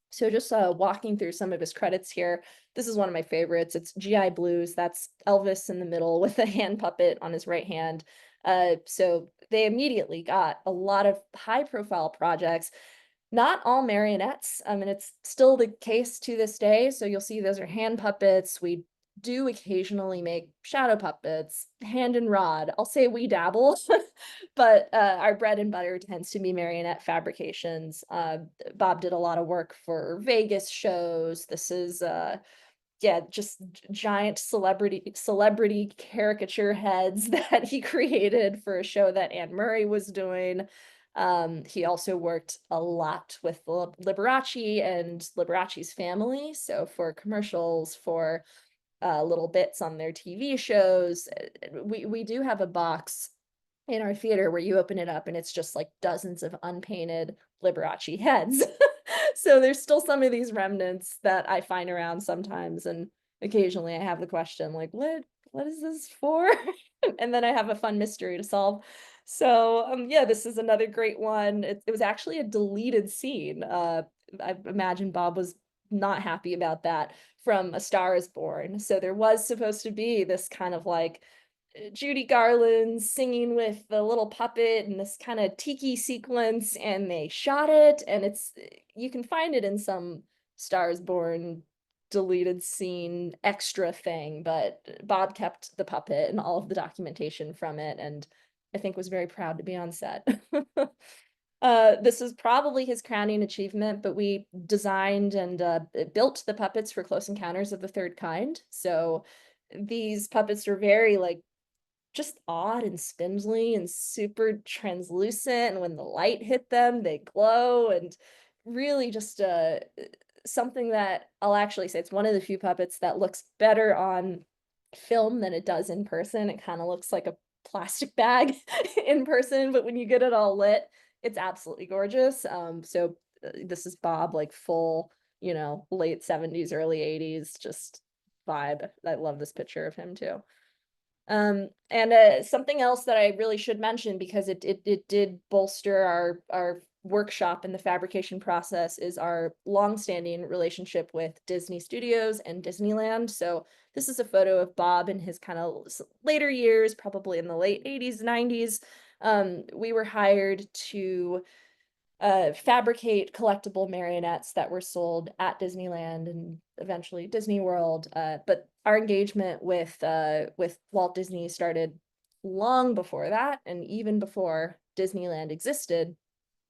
So just walking through some of his credits here, this is one of my favorites. It's GI Blues. That's Elvis in the middle with a hand puppet on his right hand. So they immediately got a lot of high profile projects, not all marionettes. I mean, it's still the case to this day. So you'll see those are hand puppets. We do occasionally make shadow puppets, hand and rod. I'll say we dabble, but our bread and butter tends to be marionette fabrications. Bob did a lot of work for Vegas shows. This is yeah, just giant celebrity caricature heads that he created for a show that Anne Murray was doing. He also worked a lot with Liberace and Liberace's family. So for commercials, for little bits on their TV shows, we do have a box in our theater where you open it up and it's just like dozens of unpainted Liberace heads. So there's still some of these remnants that I find around sometimes, and occasionally I have the question like, what is this for? And then I have a fun mystery to solve. So yeah, this is another great one. It was actually a deleted scene. I imagine Bob was not happy about that, from A Star Is Born. So there was supposed to be this kind of like Judy Garland singing with the little puppet and this kind of tiki sequence, and they shot it, and you can find it in some Stars Born deleted scene extra thing, but Bob kept the puppet and all of the documentation from it, and I think was very proud to be on set. This is probably his crowning achievement, but we designed and built the puppets for Close Encounters of the Third Kind. So these puppets are very like just odd and spindly and super translucent, and when the light hit them they glow, and really just something that I'll actually say it's one of the few puppets that looks better on film than it does in person. It kind of looks like a plastic bag in person, but when you get it all lit, it's absolutely gorgeous. So this is Bob, like full, you know, late 70s, early 80s, just vibe. I love this picture of him too. And something else that I really should mention, because it did bolster our workshop in the fabrication process, is our longstanding relationship with Disney Studios and Disneyland. So this is a photo of Bob in his kind of later years, probably in the late 80s, 90s. We were hired to fabricate collectible marionettes that were sold at Disneyland and eventually Disney World. But our engagement with Walt Disney started long before that, and even before Disneyland existed.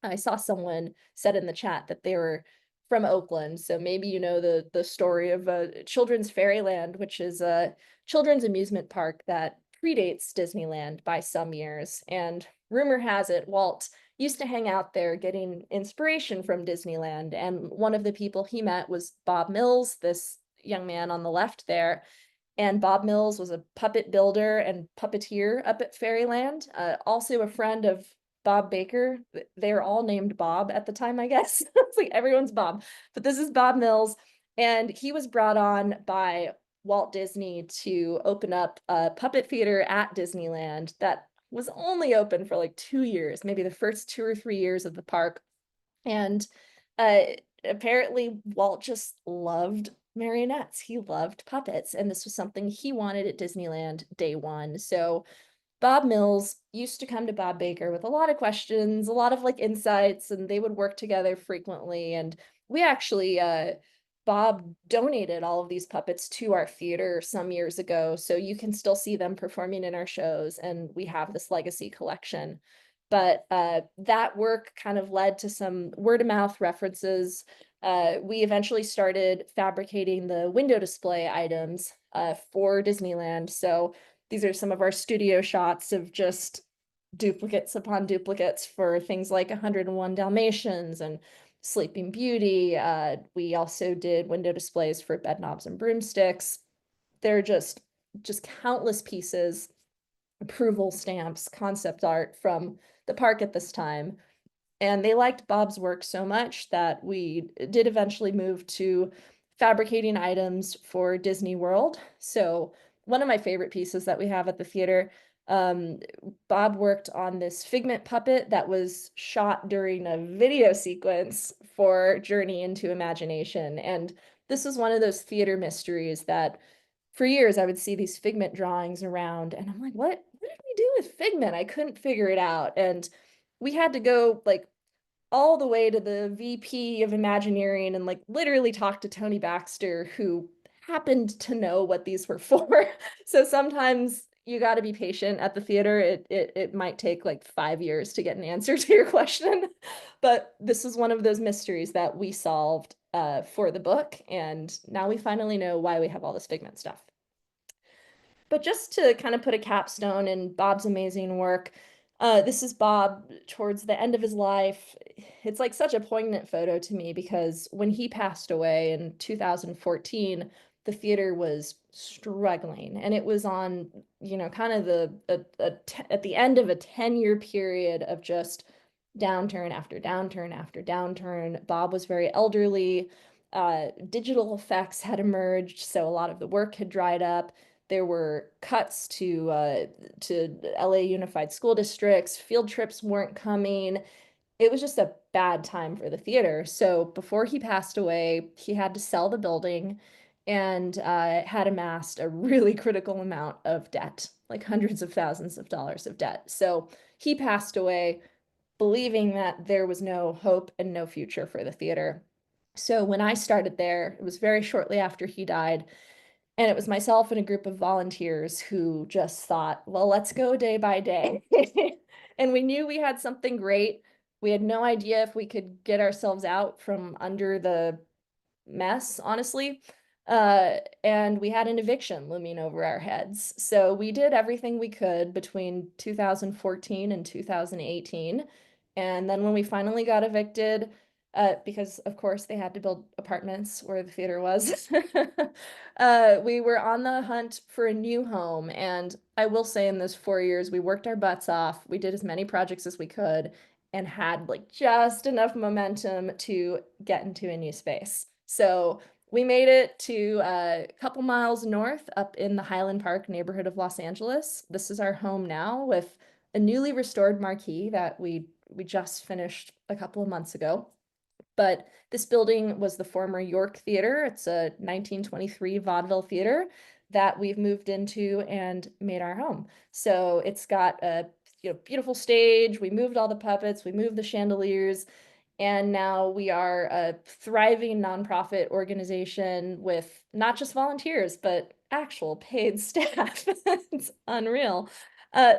I saw someone said in the chat that they were from Oakland, so maybe you know the story of Children's Fairyland, which is a children's amusement park that predates Disneyland by some years. And rumor has it Walt used to hang out there getting inspiration from Disneyland, and one of the people he met was Bob Mills, this young man on the left there. And Bob Mills was a puppet builder and puppeteer up at Fairyland, also a friend of Bob Baker. They were all named Bob at the time, I guess. It's like everyone's Bob, but this is Bob Mills, and he was brought on by Walt Disney to open up a puppet theater at Disneyland that was only open for like 2 years, maybe the first 2 or 3 years of the park. And apparently Walt just loved marionettes. He loved puppets, and this was something he wanted at Disneyland day one. So Bob Mills used to come to Bob Baker with a lot of questions, a lot of like insights, and they would work together frequently. And we actually, Bob donated all of these puppets to our theater some years ago. So you can still see them performing in our shows, and we have this legacy collection. But that work kind of led to some word of mouth references. We eventually started fabricating the window display items for Disneyland. So these are some of our studio shots of just duplicates upon duplicates for things like 101 Dalmatians and Sleeping Beauty. We also did window displays for Bed Knobs and Broomsticks. They're just countless pieces, approval stamps, concept art from the park at this time. And they liked Bob's work so much that we did eventually move to fabricating items for Disney World. So one of my favorite pieces that we have at the theater, Bob worked on this Figment puppet that was shot during a video sequence for Journey into Imagination. And this was one of those theater mysteries that for years I would see these Figment drawings around and I'm like, what did we do with Figment? I couldn't figure it out. And we had to go like all the way to the VP of Imagineering and like literally talk to Tony Baxter, who happened to know what these were for. So sometimes you got to be patient at the theater. It might take like 5 years to get an answer to your question, but this is one of those mysteries that we solved for the book, and now we finally know why we have all this Figment stuff. But just to kind of put a capstone in Bob's amazing work, this is Bob towards the end of his life. It's like such a poignant photo to me because when he passed away in 2014, the theater was struggling, and it was on, kind of at the end of a 10-year period of just downturn after downturn after downturn. Bob was very elderly. Digital effects had emerged, so a lot of the work had dried up. There were cuts to LA Unified School Districts. Field trips weren't coming. It was just a bad time for the theater. So before he passed away, he had to sell the building and had amassed a really critical amount of debt, like hundreds of thousands of dollars of debt. So he passed away believing that there was no hope and no future for the theater. So when I started there, it was very shortly after he died. And it was myself and a group of volunteers who just thought, well, let's go day by day. And we knew we had something great. We had no idea if we could get ourselves out from under the mess, honestly. And we had an eviction looming over our heads. So we did everything we could between 2014 and 2018. And then when we finally got evicted, because of course they had to build apartments where the theater was, we were on the hunt for a new home. And I will say in those 4 years, we worked our butts off. We did as many projects as we could and had like just enough momentum to get into a new space. So we made it to a couple miles north up in the Highland Park neighborhood of Los Angeles. This is our home now with a newly restored marquee that we just finished a couple of months ago. But this building was the former York Theater. It's a 1923 vaudeville theater that we've moved into and made our home. So it's got a beautiful stage. We moved all the puppets, we moved the chandeliers, and now we are a thriving nonprofit organization with not just volunteers, but actual paid staff. It's unreal.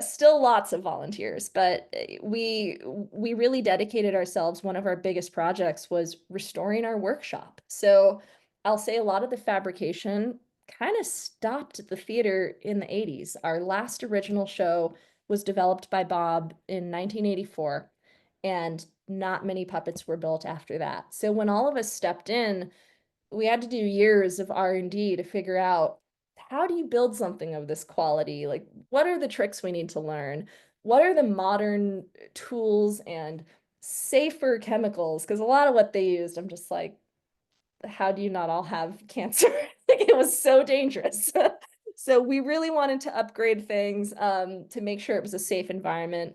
Still lots of volunteers, but we really dedicated ourselves. One of our biggest projects was restoring our workshop. So I'll say a lot of the fabrication kind of stopped at the theater in the 80s. Our last original show was developed by Bob in 1984, and not many puppets were built after that. So when all of us stepped in, we had to do years of R&D to figure out, how do you build something of this quality? Like, what are the tricks we need to learn? What are the modern tools and safer chemicals? Because a lot of what they used, I'm just like, how do you not all have cancer? Like, it was so dangerous. So we really wanted to upgrade things to make sure it was a safe environment.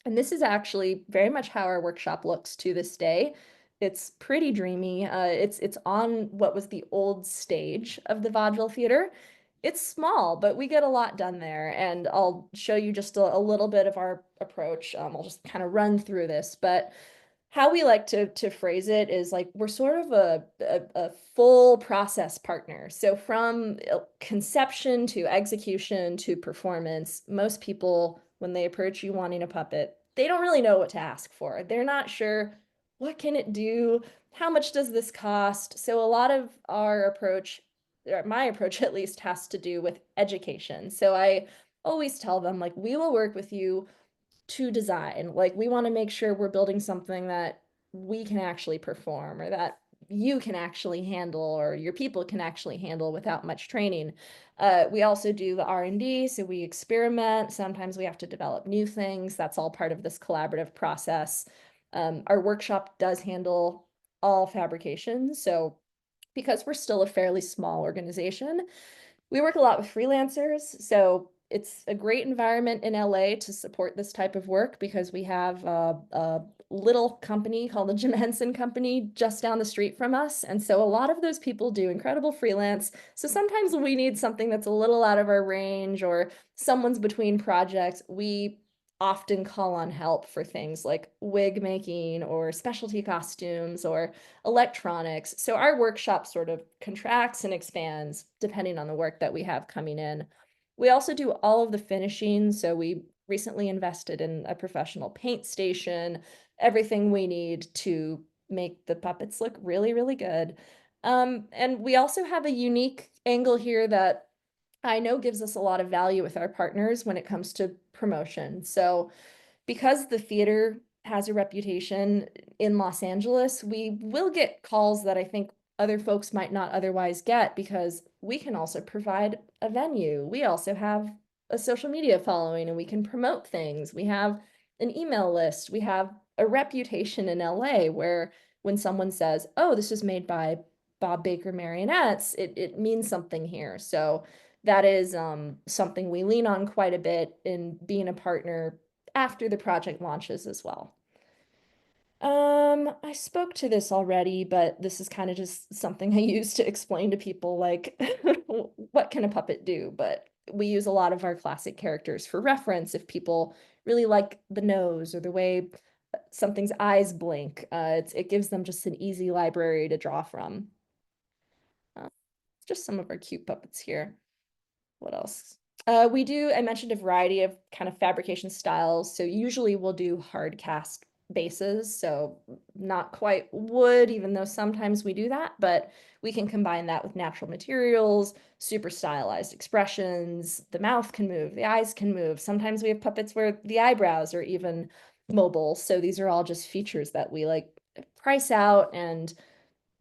And this is actually very much how our workshop looks to this day. It's pretty dreamy. It's on what was the old stage of the vaudeville theater. It's small, but we get a lot done there, and I'll show you just a little bit of our approach. I'll just kind of run through this, but how we like to phrase it is like we're sort of a full process partner. So from conception to execution to performance, most people, when they approach you wanting a puppet, they don't really know what to ask for. They're not sure, what can it do? How much does this cost? So a lot of our approach, or my approach at least, has to do with education. So I always tell them, like, we will work with you to design. Like, we want to make sure we're building something that we can actually perform, or that you can actually handle, or your people can actually handle without much training. We also do the R&D, so we experiment. Sometimes we have to develop new things. That's all part of this collaborative process. Our workshop does handle all fabrication. So because we're still a fairly small organization, we work a lot with freelancers, so it's a great environment in LA to support this type of work because we have a little company called the Jim Henson Company just down the street from us. And so a lot of those people do incredible freelance. So sometimes when we need something that's a little out of our range, or someone's between projects, we often call on help for things like wig making or specialty costumes or electronics. So our workshop sort of contracts and expands depending on the work that we have coming in. We also do all of the finishing. So we recently invested in a professional paint station, everything we need to make the puppets look really, really good. And we also have a unique angle here that I know gives us a lot of value with our partners when it comes to promotion. So because the theater has a reputation in Los Angeles, we will get calls that I think other folks might not otherwise get, because we can also provide a venue. We also have a social media following, and we can promote things. We have an email list. We have a reputation in LA where when someone says, oh, this is made by Bob Baker Marionettes, it means something here. So that is something we lean on quite a bit in being a partner after the project launches as well. I spoke to this already, but this is kind of just something I use to explain to people, like, what can a puppet do? But we use a lot of our classic characters for reference if people really like the nose or the way something's eyes blink. It gives them just an easy library to draw from. Just some of our cute puppets here. What else? I mentioned a variety of kind of fabrication styles. So usually we'll do hard cast bases. So not quite wood, even though sometimes we do that, but we can combine that with natural materials, super stylized expressions. The mouth can move, the eyes can move. Sometimes we have puppets where the eyebrows are even mobile. So these are all just features that we like price out and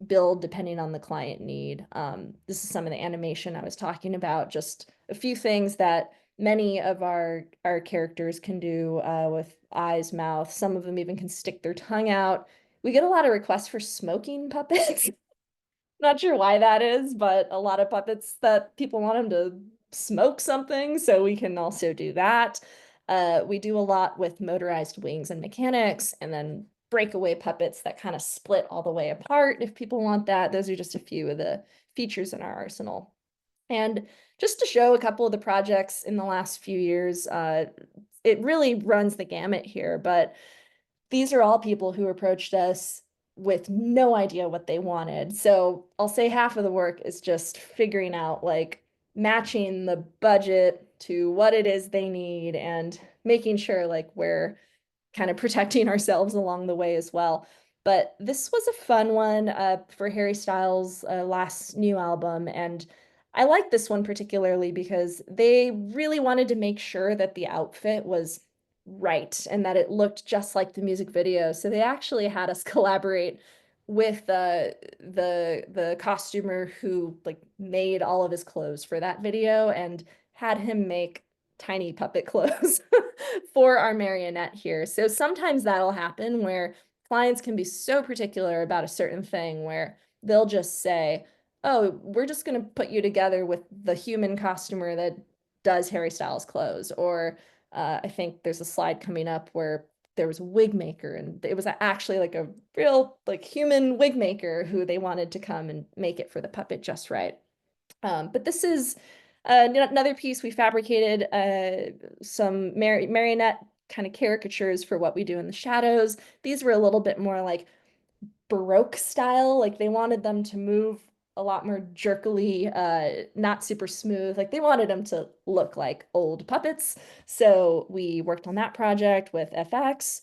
build depending on the client need. This is some of the animation I was talking about, just a few things that many of our characters can do with eyes, mouth. Some of them even can stick their tongue out. We get a lot of requests for smoking puppets. Not sure why that is, but a lot of puppets that people want them to smoke something, so we can also do that. We do a lot with motorized wings and mechanics, and then breakaway puppets that kind of split all the way apart if people want that. Those are just a few of the features in our arsenal. And just to show a couple of the projects in the last few years, it really runs the gamut here, but these are all people who approached us with no idea what they wanted. So I'll say half of the work is just figuring out, like, matching the budget to what it is they need and making sure like we're kind of protecting ourselves along the way as well. But this was a fun one for Harry Styles' last new album. And I like this one particularly because they really wanted to make sure that the outfit was right and that it looked just like the music video. So they actually had us collaborate with the costumer who like made all of his clothes for that video, and had him make tiny puppet clothes for our marionette here. So sometimes that'll happen where clients can be so particular about a certain thing where they'll just say, oh, we're just going to put you together with the human costumer that does Harry Styles clothes. Or I think there's a slide coming up where there was a wig maker, and it was actually like a real like human wig maker who they wanted to come and make it for the puppet just right. But this is another piece we fabricated some marionette kind of caricatures for what we do in the shadows. These were a little bit more like Baroque style, like they wanted them to move a lot more jerkily, not super smooth. Like they wanted them to look like old puppets. So we worked on that project with FX.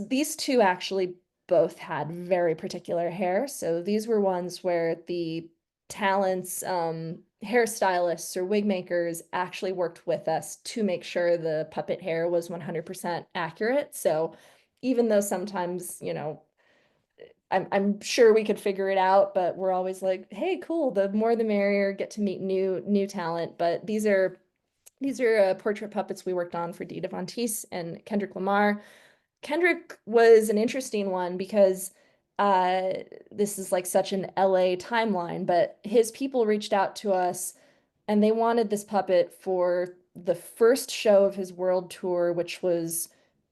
These two actually both had very particular hair. So these were ones where the talents, hairstylists or wig makers actually worked with us to make sure the puppet hair was 100% accurate. So even though sometimes, I'm sure we could figure it out, but we're always like, hey, cool, the more the merrier, get to meet new talent. But these are portrait puppets we worked on for Dita Von Teese and Kendrick Lamar. Kendrick was an interesting one because this is like such an LA timeline, but his people reached out to us and they wanted this puppet for the first show of his world tour, which was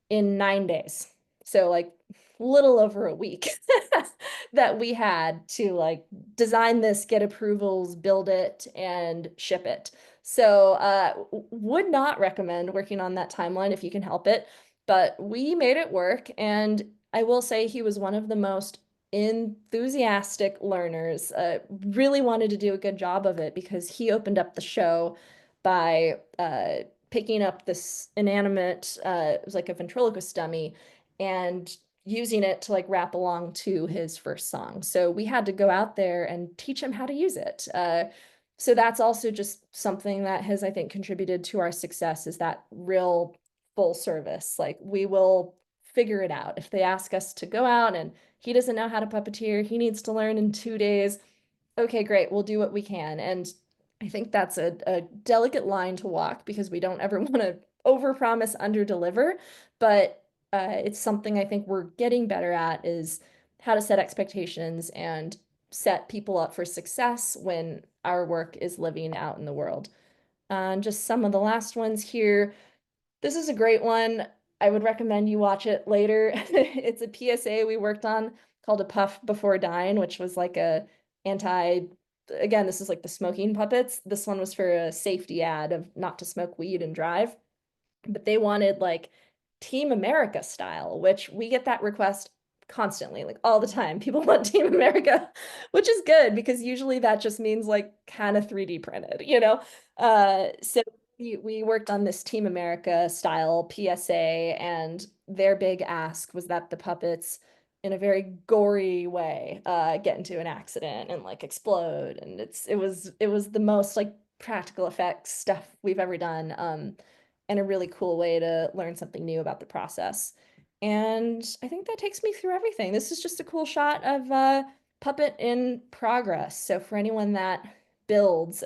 in 9 days. So like little over a week that we had to like design this, get approvals, build it, and ship it. So would not recommend working on that timeline if you can help it, but we made it work. And I will say he was one of the most enthusiastic learners, really wanted to do a good job of it because he opened up the show by picking up this inanimate, it was like a ventriloquist dummy, and using it to like rap along to his first song. So we had to go out there and teach him how to use it. So that's also just something that has, I think, contributed to our success, is that real full service. Like we will figure it out. If they ask us to go out and he doesn't know how to puppeteer, he needs to learn in 2 days. Okay, great. We'll do what we can. And I think that's a delicate line to walk because we don't ever want to overpromise, underdeliver. But it's something I think we're getting better at, is how to set expectations and set people up for success when our work is living out in the world. And just some of the last ones here. This is a great one. I would recommend you watch it later. It's a PSA we worked on called A Puff Before Dying, which was like a again, this is like the smoking puppets. This one was for a safety ad of not to smoke weed and drive. But they wanted like Team America style, which we get that request constantly, like all the time. People want Team America, which is good because usually that just means like kind of 3D printed, So we worked on this Team America style PSA, and their big ask was that the puppets, in a very gory way, get into an accident and like explode, and it was the most like practical effects stuff we've ever done, and a really cool way to learn something new about the process. And I think that takes me through everything. This is just a cool shot of puppet in progress. So for anyone that builds,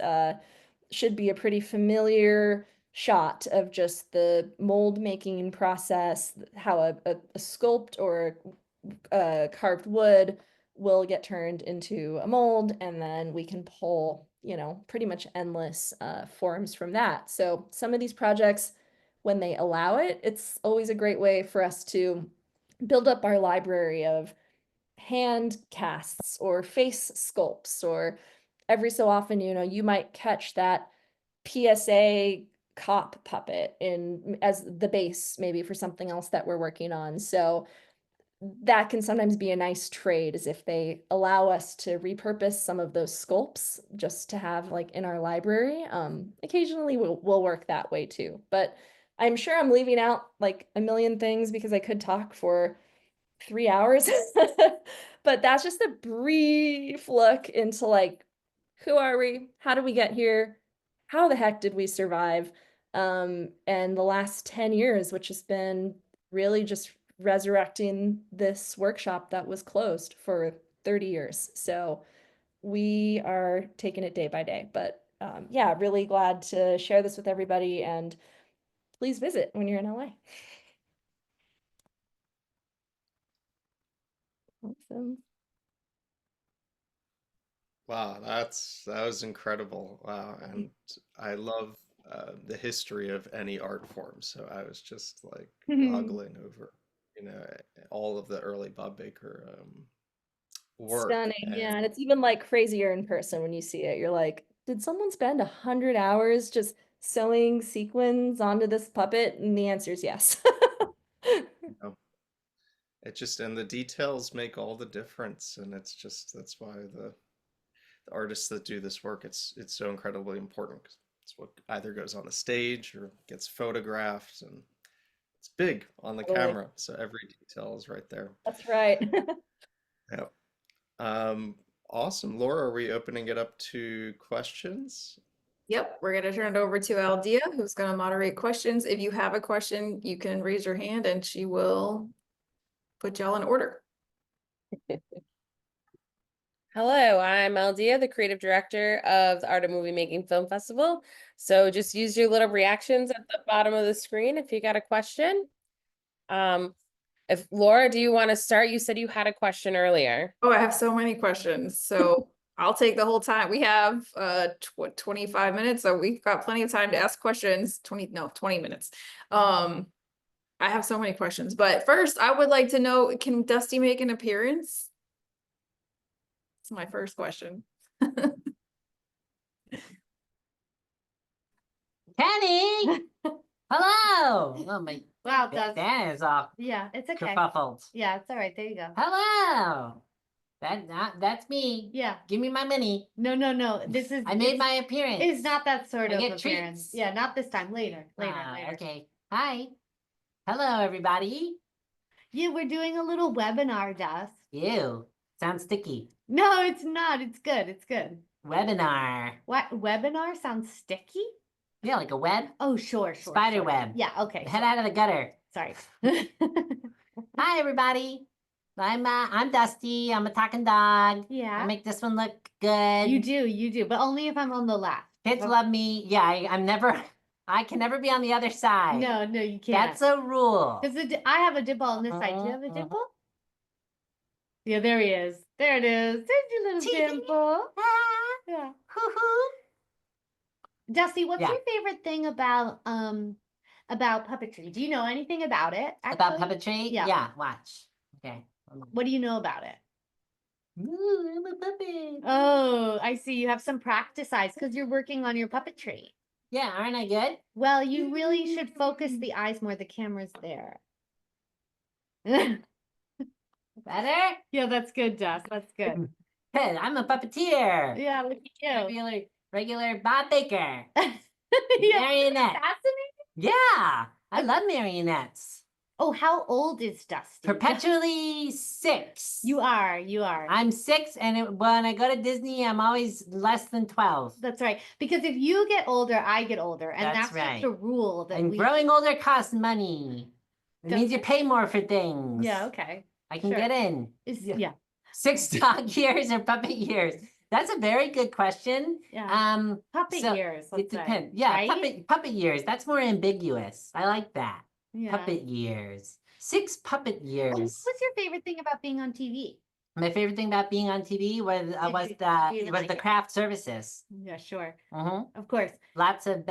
should be a pretty familiar shot of just the mold making process, how a sculpt or carved wood will get turned into a mold, and then we can pull, pretty much endless forms from that. So some of these projects, when they allow it, it's always a great way for us to build up our library of hand casts or face sculpts, or every so often, you might catch that PSA cop puppet in as the base maybe for something else that we're working on. So that can sometimes be a nice trade, is if they allow us to repurpose some of those sculpts just to have like in our library. Occasionally we'll work that way too, but I'm sure I'm leaving out like a million things because I could talk for 3 hours. But that's just a brief look into like, who are we? How did we get here? How the heck did we survive? And the last 10 years, which has been really just resurrecting this workshop that was closed for 30 years. So we are taking it day by day. But yeah, really glad to share this with everybody, and please visit when you're in LA. Awesome. Wow, that was incredible. Wow, and I love the history of any art form. So I was just like Mhm. ogling over, all of the early Bob Baker work. Stunning, yeah, And and it's even like crazier in person when you see it. You're like, did someone spend 100 hours just sewing sequins onto this puppet? And the answer is yes. it just, and the details make all the difference. And it's just, that's why the artists that do this work, it's so incredibly important, 'cause it's what either goes on the stage or gets photographed, and it's big on the Totally. camera. So every detail is right there. That's right. Yeah. Awesome. Laura, are we opening it up to questions? Yep, we're gonna turn it over to Aldea, who's gonna moderate questions. If you have a question, you can raise your hand and she will put y'all in order. Hello, I'm Aldea, the creative director of the Art of Movie Making Film Festival. So just use your little reactions at the bottom of the screen if you got a question. If Laura, do you want to start? You said you had a question earlier. Oh, I have so many questions, so I'll take the whole time. We have 25 minutes, so we've got plenty of time to ask questions. 20 minutes. I have so many questions, but first I would like to know, can Dusty make an appearance? That's my first question. Penny! Hello! Oh, my Wow, Dust. bandana is all Yeah, it's okay. kerfuffled. Yeah, it's all right. There you go. Hello! That's me. Yeah. Give me my mini. No. This is. I made it's- my appearance. It's not that sort I of get appearance. treats. Yeah, not this time. Later. Ah, okay. Hi. Hello, everybody. Yeah, we're doing a little webinar, Dust. Ew. Sounds sticky. No, it's not. It's good. It's good. Webinar. What webinar sounds sticky? Yeah, like a web. Oh, sure. Spider sure. web. Yeah. Okay. Head out of the gutter. Sorry. Hi, everybody. I'm Dusty. I'm a talking dog. Yeah. I make this one look good. You do, but only if I'm on the left. Kids Oh, love me. Yeah, I can never be on the other side. No, you can't. That's a rule. Because I have a dimple on this side. Do you have a Mhm, dimple? Yeah, there he is. There it is. There's your little Teething. dimple. Ah, Yeah. hoo-hoo. Dusty, what's Yeah. your favorite thing about puppetry? Do you know anything about it? About actually? puppetry? Yeah. Yeah, watch. Okay. What do you know about it? Ooh, I'm a puppet. Oh, I see. You have some practice eyes because you're working on your puppetry. Yeah, aren't I good? Well, you really should focus the eyes more. The camera's there. Better? Yeah, that's good, Dust. That's good. Good, I'm a puppeteer. Yeah, look at you. Regular Bob Baker. Yeah, Marionette. fascinating. Yeah, I love marionettes. Oh, how old is Dusty? Perpetually 6. You are. I'm 6, and when I go to Disney, I'm always less than 12. That's right. Because if you get older, I get older, and That's that's just right. a rule that And we. growing older costs money. It means you pay more for things. Yeah. Okay. I can sure. get in. Yeah. 6 dog years or puppet years? That's a very good question. Yeah. Puppet so years. It Let's say, depends. Yeah, right? puppet years. That's more ambiguous. I like that. Yeah. Puppet years. 6 puppet years. What's your favorite thing about being on TV? My favorite thing about being on TV was you like the it? craft services. Yeah. Sure. Mm-hmm. Of course. Lots of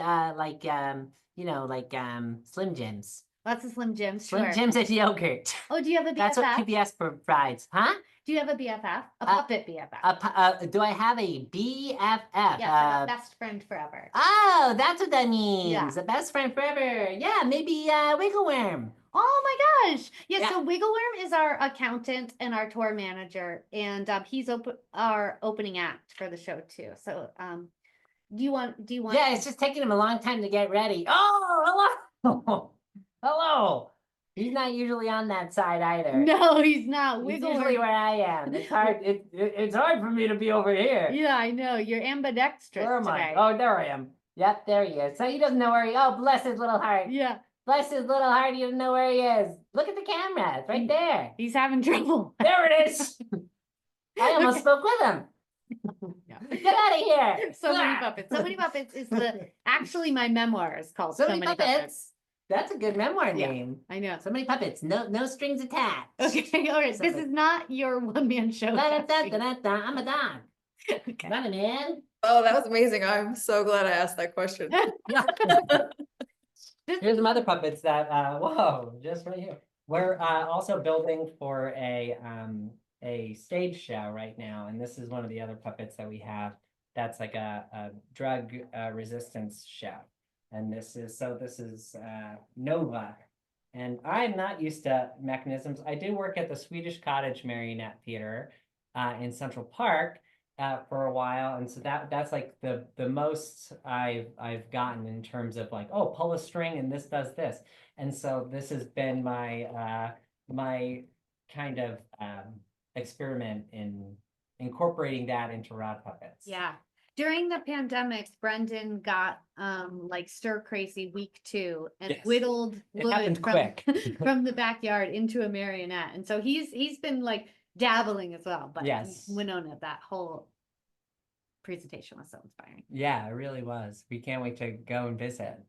Slim Jims. Lots of Slim Jims. Slim Sure. Jims and yogurt. Oh, do you have a BFF? That's what PBS provides, huh? Do you have a BFF? A puppet BFF? Do I have a BFF? Yeah, like a best friend forever. Oh, that's what that means. Yeah. The best friend forever. Yeah, maybe Wiggle Worm. Oh my gosh. Yeah, Yeah. so Wiggle Worm is our accountant and our tour manager, and he's our opening act for the show too. So do you want Yeah, it's just taking him a long time to get ready. Oh, hello. Hello. He's not usually on that side either. No, he's not. He's Wiggle usually Worm. where I am. It's hard. It's hard for me to be over here. Yeah, I know. You're ambidextrous Where am I? today. Oh, there I am. Yep, there he is. So he doesn't know where he. Oh, bless his little heart. Yeah, Bless his little heart. He doesn't know where he is. Look at the camera. It's right there. he's having trouble. There it is. I almost spoke with him. Yeah. Get out of here. So Many Puppets. So Many Puppets is actually my memoir is called So Many Puppets. That's a good memoir Yeah. name. I know. So Many Puppets. No strings attached. Okay, all right. So This many- is not your one-man show. Da, da, da, Dusty. da, da, da. I'm a dog. Okay. Running in. Oh, that was amazing. I'm so glad I asked that question. Here's some other puppets that, whoa, just right here. We're also building for a stage show right now, and this is one of the other puppets that we have. That's like a drug resistance show, and this is Nova. And I'm not used to mechanisms. I do work at the Swedish Cottage Marionette Theater in Central Park for a while, and so that's like the most I've gotten in terms of like, oh, pull a string and this does this. And so this has been my my kind of experiment in incorporating that into rod puppets. Yeah. During the pandemic, Brenden got like stir crazy week 2 and Yes. whittled It wood happened from, quick. from the backyard into a marionette. And so he's been like dabbling as well. But Yes. Winona, that whole presentation was so inspiring. Yeah, it really was. We can't wait to go and visit.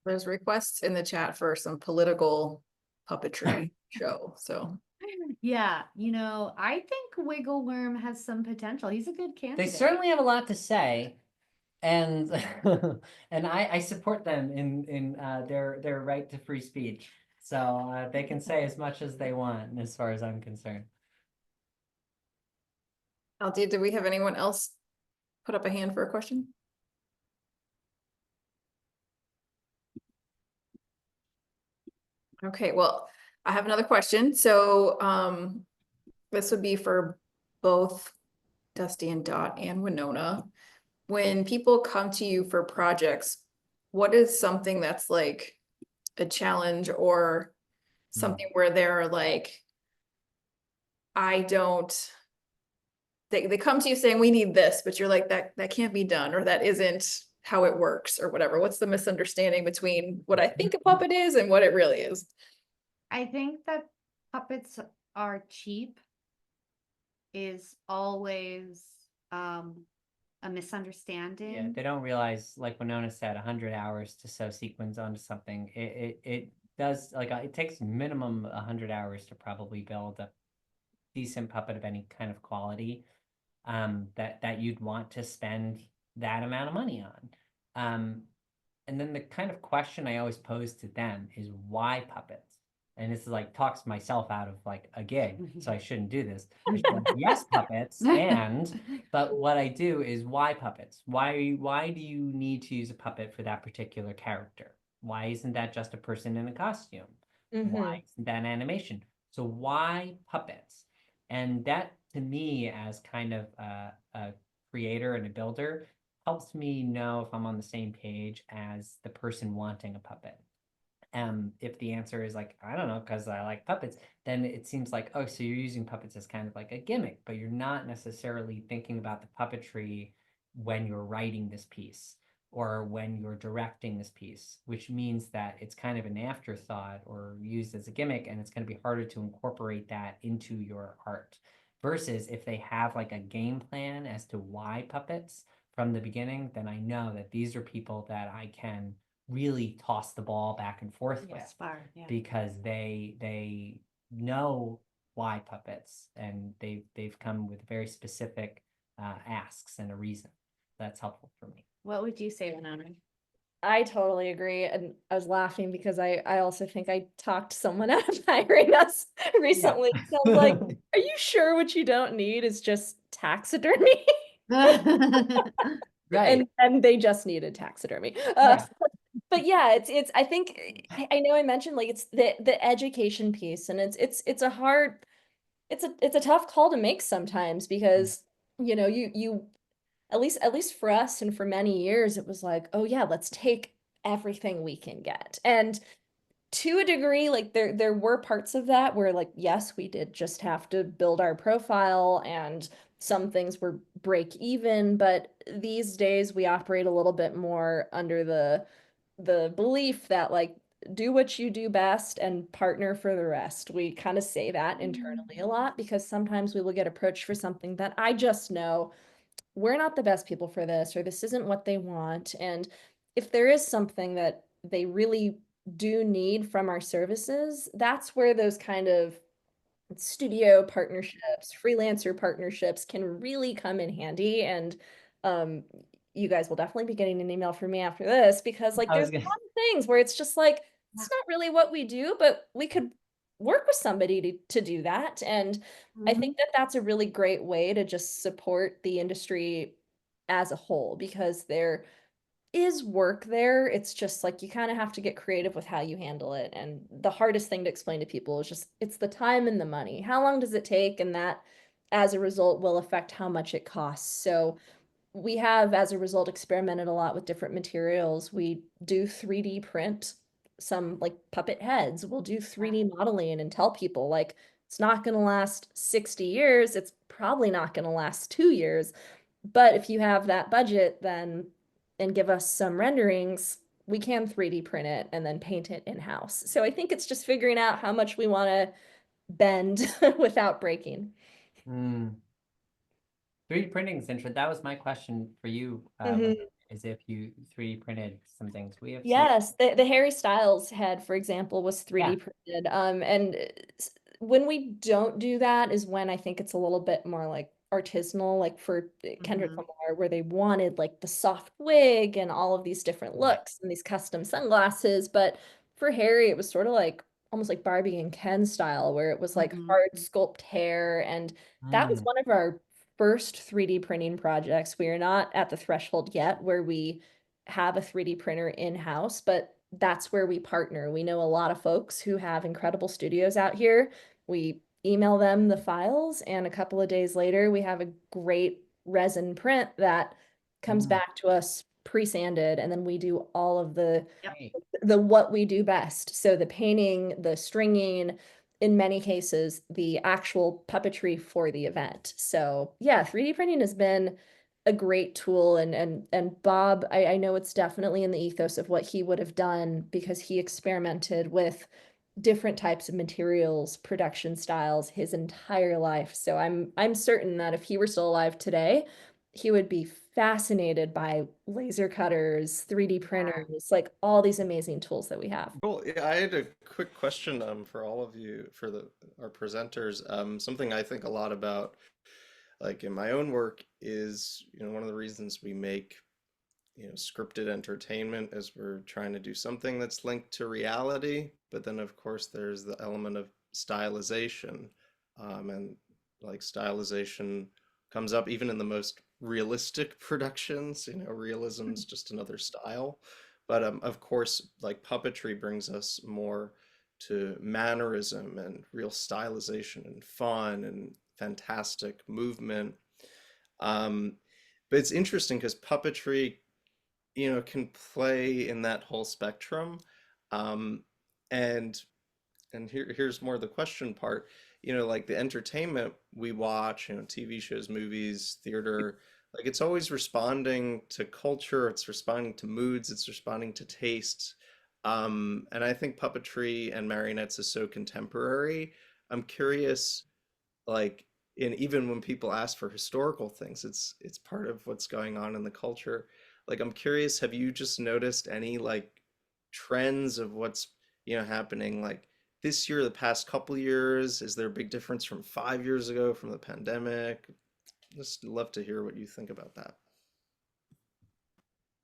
There's requests in the chat for some political puppetry show, so. Yeah, you know, I think Wiggle Worm has some potential. He's a good They candidate. certainly have a lot to say, and and I support them in their right to free speech. So they can say as much as they want, as far as I'm concerned. Althea, do we have anyone else put up a hand for a question? Okay, well, I have another question. So this would be for both Dusty and Dott and Winona. When people come to you for projects, what is something that's like a challenge or something where they're like, I don't, they come to you saying we need this, but you're like, that can't be done, or that isn't how it works, or whatever. What's the misunderstanding between what I think a puppet is and what it really is? I think that puppets are cheap is always a misunderstanding. Yeah, they don't realize, like Winona said, 100 hours to sew sequins onto something. It does, like, it takes minimum 100 hours to probably build a decent puppet of any kind of quality that you'd want to spend that amount of money on. And then the kind of question I always pose to them is, why puppets? And this is like talks myself out of like a gig, so I shouldn't do this. Yes, puppets, but what I do is, why puppets? Why do you need to use a puppet for that particular character? Why isn't that just a person in a costume? Why isn't that an animation? So why puppets? And that, to me, as kind of a creator and a builder, helps me know if I'm on the same page as the person wanting a puppet. If the answer is like, I don't know, because I like puppets, then it seems like, oh, so you're using puppets as kind of like a gimmick, but you're not necessarily thinking about the puppetry when you're writing this piece or when you're directing this piece, which means that it's kind of an afterthought or used as a gimmick, and it's going to be harder to incorporate that into your art. Versus if they have like a game plan as to why puppets from the beginning, then I know that these are people that I can really toss the ball back and forth with, because they know why puppets, and they've come with very specific asks and a reason. That's helpful for me. What would you say, Winona? I totally agree. And I was laughing because I also think I talked someone out of hiring us recently. So I'm like, are you sure what you don't need is just taxidermy? Right. And they just needed taxidermy. Yeah. But yeah, it's I think I know I mentioned like it's the education piece, and it's a hard, it's a tough call to make sometimes, because you know you at least for us and for many years it was like, oh yeah, let's take everything we can get. And to a degree, like there were parts of that where like, yes, we did just have to build our profile and some things were break even, but these days we operate a little bit more under the belief that like, do what you do best and partner for the rest. We kind of say that internally a lot, because sometimes we will get approached for something that I just know we're not the best people for this, or this isn't what they want. And if there is something that they really do need from our services, that's where those kind of studio partnerships, freelancer partnerships can really come in handy. And um, you guys will definitely be getting an email from me after this, because like I there's was a gonna, lot of things where it's just like, it's not really what we do, but we could work with somebody to do that. And I think that that's a really great way to just support the industry as a whole, because there is work there. It's just like you kind of have to get creative with how you handle it. And the hardest thing to explain to people is just it's the time and the money. How long does it take? And that, as a result, will affect how much it costs. So we have, as a result, experimented a lot with different materials. We do 3D print some like puppet heads. We'll do 3D modeling and tell people like it's not going to last 60 years. It's probably not going to last 2 years. But if you have that budget, then and give us some renderings, we can 3D print it and then paint it in-house. So I think it's just figuring out how much we want to bend without breaking. 3D printing is interesting. That was my question for you, Mhm. is if you 3D printed some things. We have some, Yes, the Harry Styles head, for example, was 3D printed. And when we don't do that is when I think it's a little bit more like artisanal, like for Kendrick Lamar, where they wanted like the soft wig and all of these different looks and these custom sunglasses. But for Harry, it was sort of like almost like Barbie and Ken style, where it was like hard sculpt hair. And that was one of our first 3D printing projects. We are not at the threshold yet where we have a 3D printer in-house, but that's where we partner. We know a lot of folks who have incredible studios out here. We email them the files, and a couple of days later, we have a great resin print that comes back to us pre-sanded, and then we do all of the what we do best. So the painting, the stringing, in many cases, the actual puppetry for the event. So yeah, 3D printing has been a great tool. And Bob, I know it's definitely in the ethos of what he would have done, because he experimented with different types of materials, production styles his entire life. So I'm certain that if he were still alive today, he would be fascinated by laser cutters, 3D printers, like all these amazing tools that we have. Cool. Yeah, I had a quick question for all of you, for our presenters. Something I think a lot about, like in my own work, is one of the reasons we make scripted entertainment is we're trying to do something that's linked to reality, but then of course there's the element of stylization, and like stylization comes up even in the most realistic productions. Realism's just another style, but of course, like puppetry brings us more to mannerism and real stylization and fun and fantastic movement. But it's interesting because puppetry can play in that whole spectrum. Um, and here's more the question part. Like the entertainment we watch, TV shows, movies, theater, like it's always responding to culture, it's responding to moods, it's responding to tastes. And I think puppetry and marionettes is so contemporary. I'm curious, like, and even when people ask for historical things, it's part of what's going on in the culture. Like, I'm curious, have you just noticed any like trends of what's happening like this year, the past couple years? Is there a big difference from 5 years ago, from the pandemic? Just love to hear what you think about that.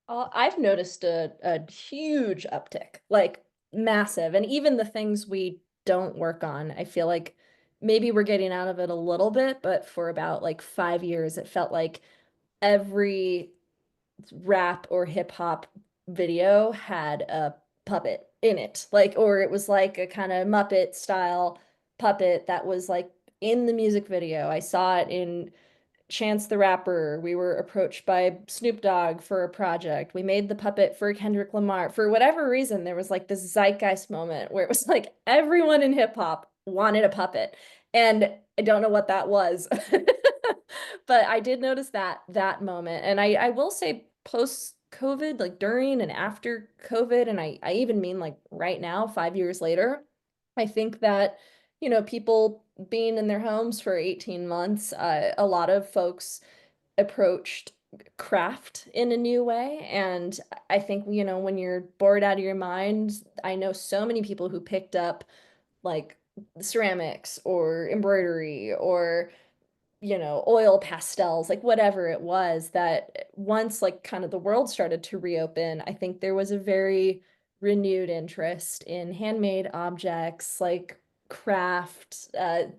I've noticed a huge uptick, like massive. And even the things we don't work on, I feel like maybe we're getting out of it a little bit, but for about like 5 years, it felt like every rap or hip hop video had a puppet in it. Like, or it was like a kind of Muppet style puppet that was like in the music video. I saw it in Chance the Rapper. We were approached by Snoop Dogg for a project. We made the puppet for Kendrick Lamar. For whatever reason, there was like this zeitgeist moment where it was like everyone in hip hop wanted a puppet. And I don't know what that was. But I did notice that moment. And I will say post COVID, like during and after COVID, and I even mean like right now, 5 years later, I think that, people being in their homes for 18 months, a lot of folks approached craft in a new way. And I think, when you're bored out of your mind, I know so many people who picked up like ceramics or embroidery or oil pastels, like whatever it was, that once like kind of the world started to reopen, I think there was a very renewed interest in handmade objects, like craft,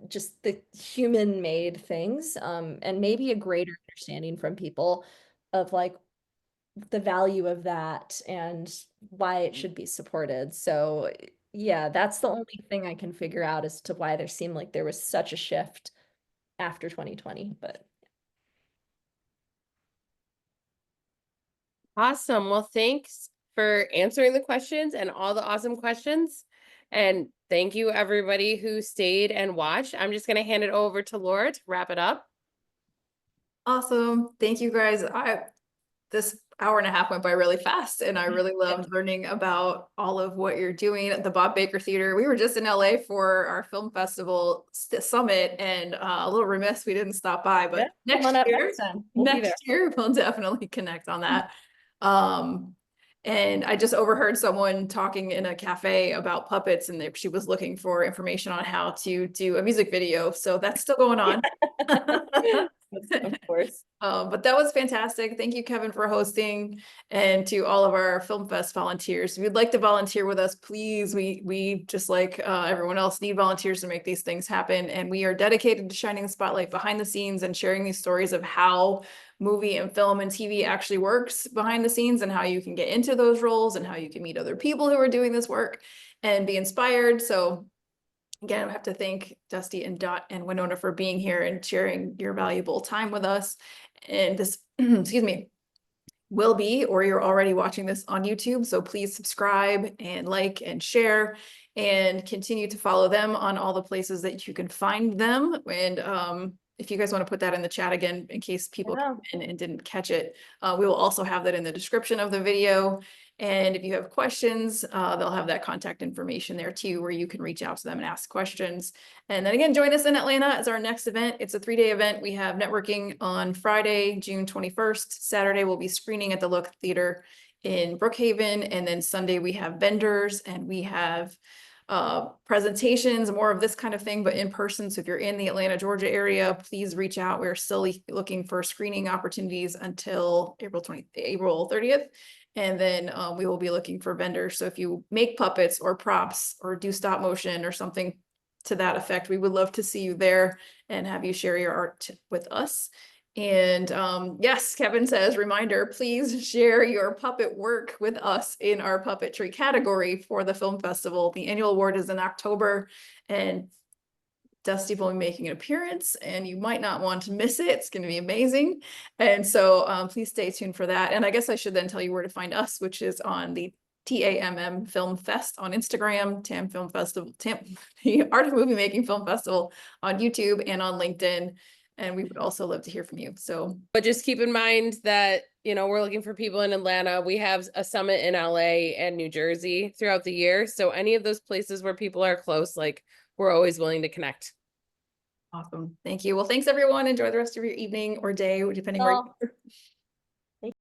just the human made things, and maybe a greater understanding from people of like the value of that and why it should be supported. So yeah, that's the only thing I can figure out as to why there seemed like there was such a shift after 2020, but Awesome. Well, thanks for answering the questions and all the awesome questions. And thank you everybody who stayed and watched. I'm just going to hand it over to Laura to wrap it up. Awesome. Thank you guys. This hour and a half went by really fast, and I really loved learning about all of what you're doing at the Bob Baker Theater. We were just in LA for our film festival summit, and a little remiss we didn't stop by, but come on up next next time. We'll be there. next year we'll definitely connect on that. And I just overheard someone talking in a cafe about puppets, and she was looking for information on how to do a music video. So that's still going on. Of course. But that was fantastic. Thank you, Kevin, for hosting, and to all of our Film Fest volunteers. If you'd like to volunteer with us, please, we just like everyone else need volunteers to make these things happen. And we are dedicated to shining the spotlight behind the scenes and sharing these stories of how movie and film and TV actually works behind the scenes, and how you can get into those roles, and how you can meet other people who are doing this work and be inspired. So again, I have to thank Dusty and Dott and Winona for being here and sharing your valuable time with us. And this, excuse me, will be, or you're already watching this on YouTube. So please subscribe and like and share, and continue to follow them on all the places that you can find them. And if you guys want to put that in the chat again, in case people came in and didn't catch it, we will also have that in the description of the video. And if you have questions, they'll have that contact information there too, where you can reach out to them and ask questions. And then again, join us in Atlanta as our next event. It's a 3-day event. We have networking on Friday, June 21st. Saturday, we'll be screening at the Look Theater in Brookhaven. And then Sunday, we have vendors, and we have presentations, more of this kind of thing, but in person. So if you're in the Atlanta, Georgia area, please reach out. We're still looking for screening opportunities until April 30th. And then we will be looking for vendors. So if you make puppets or props or do stop motion or something to that effect, we would love to see you there and have you share your art with us. And yes, Kevin says, reminder, please share your puppet work with us in our puppetry category for the film festival. The annual award is in October, and Dusty will be making an appearance, and you might not want to miss it. It's going to be amazing. And so please stay tuned for that. And I guess I should then tell you where to find us, which is on the TAMM Film Fest on Instagram, TAM Film Festival, the Art of Movie Making Film Festival on YouTube and on LinkedIn. And we would also love to hear from you. So, but just keep in mind that, we're looking for people in Atlanta. We have a summit in LA and New Jersey throughout the year. So any of those places where people are close, like, we're always willing to connect. Awesome. Thank you. Well, thanks everyone. Enjoy the rest of your evening or day, depending where you are.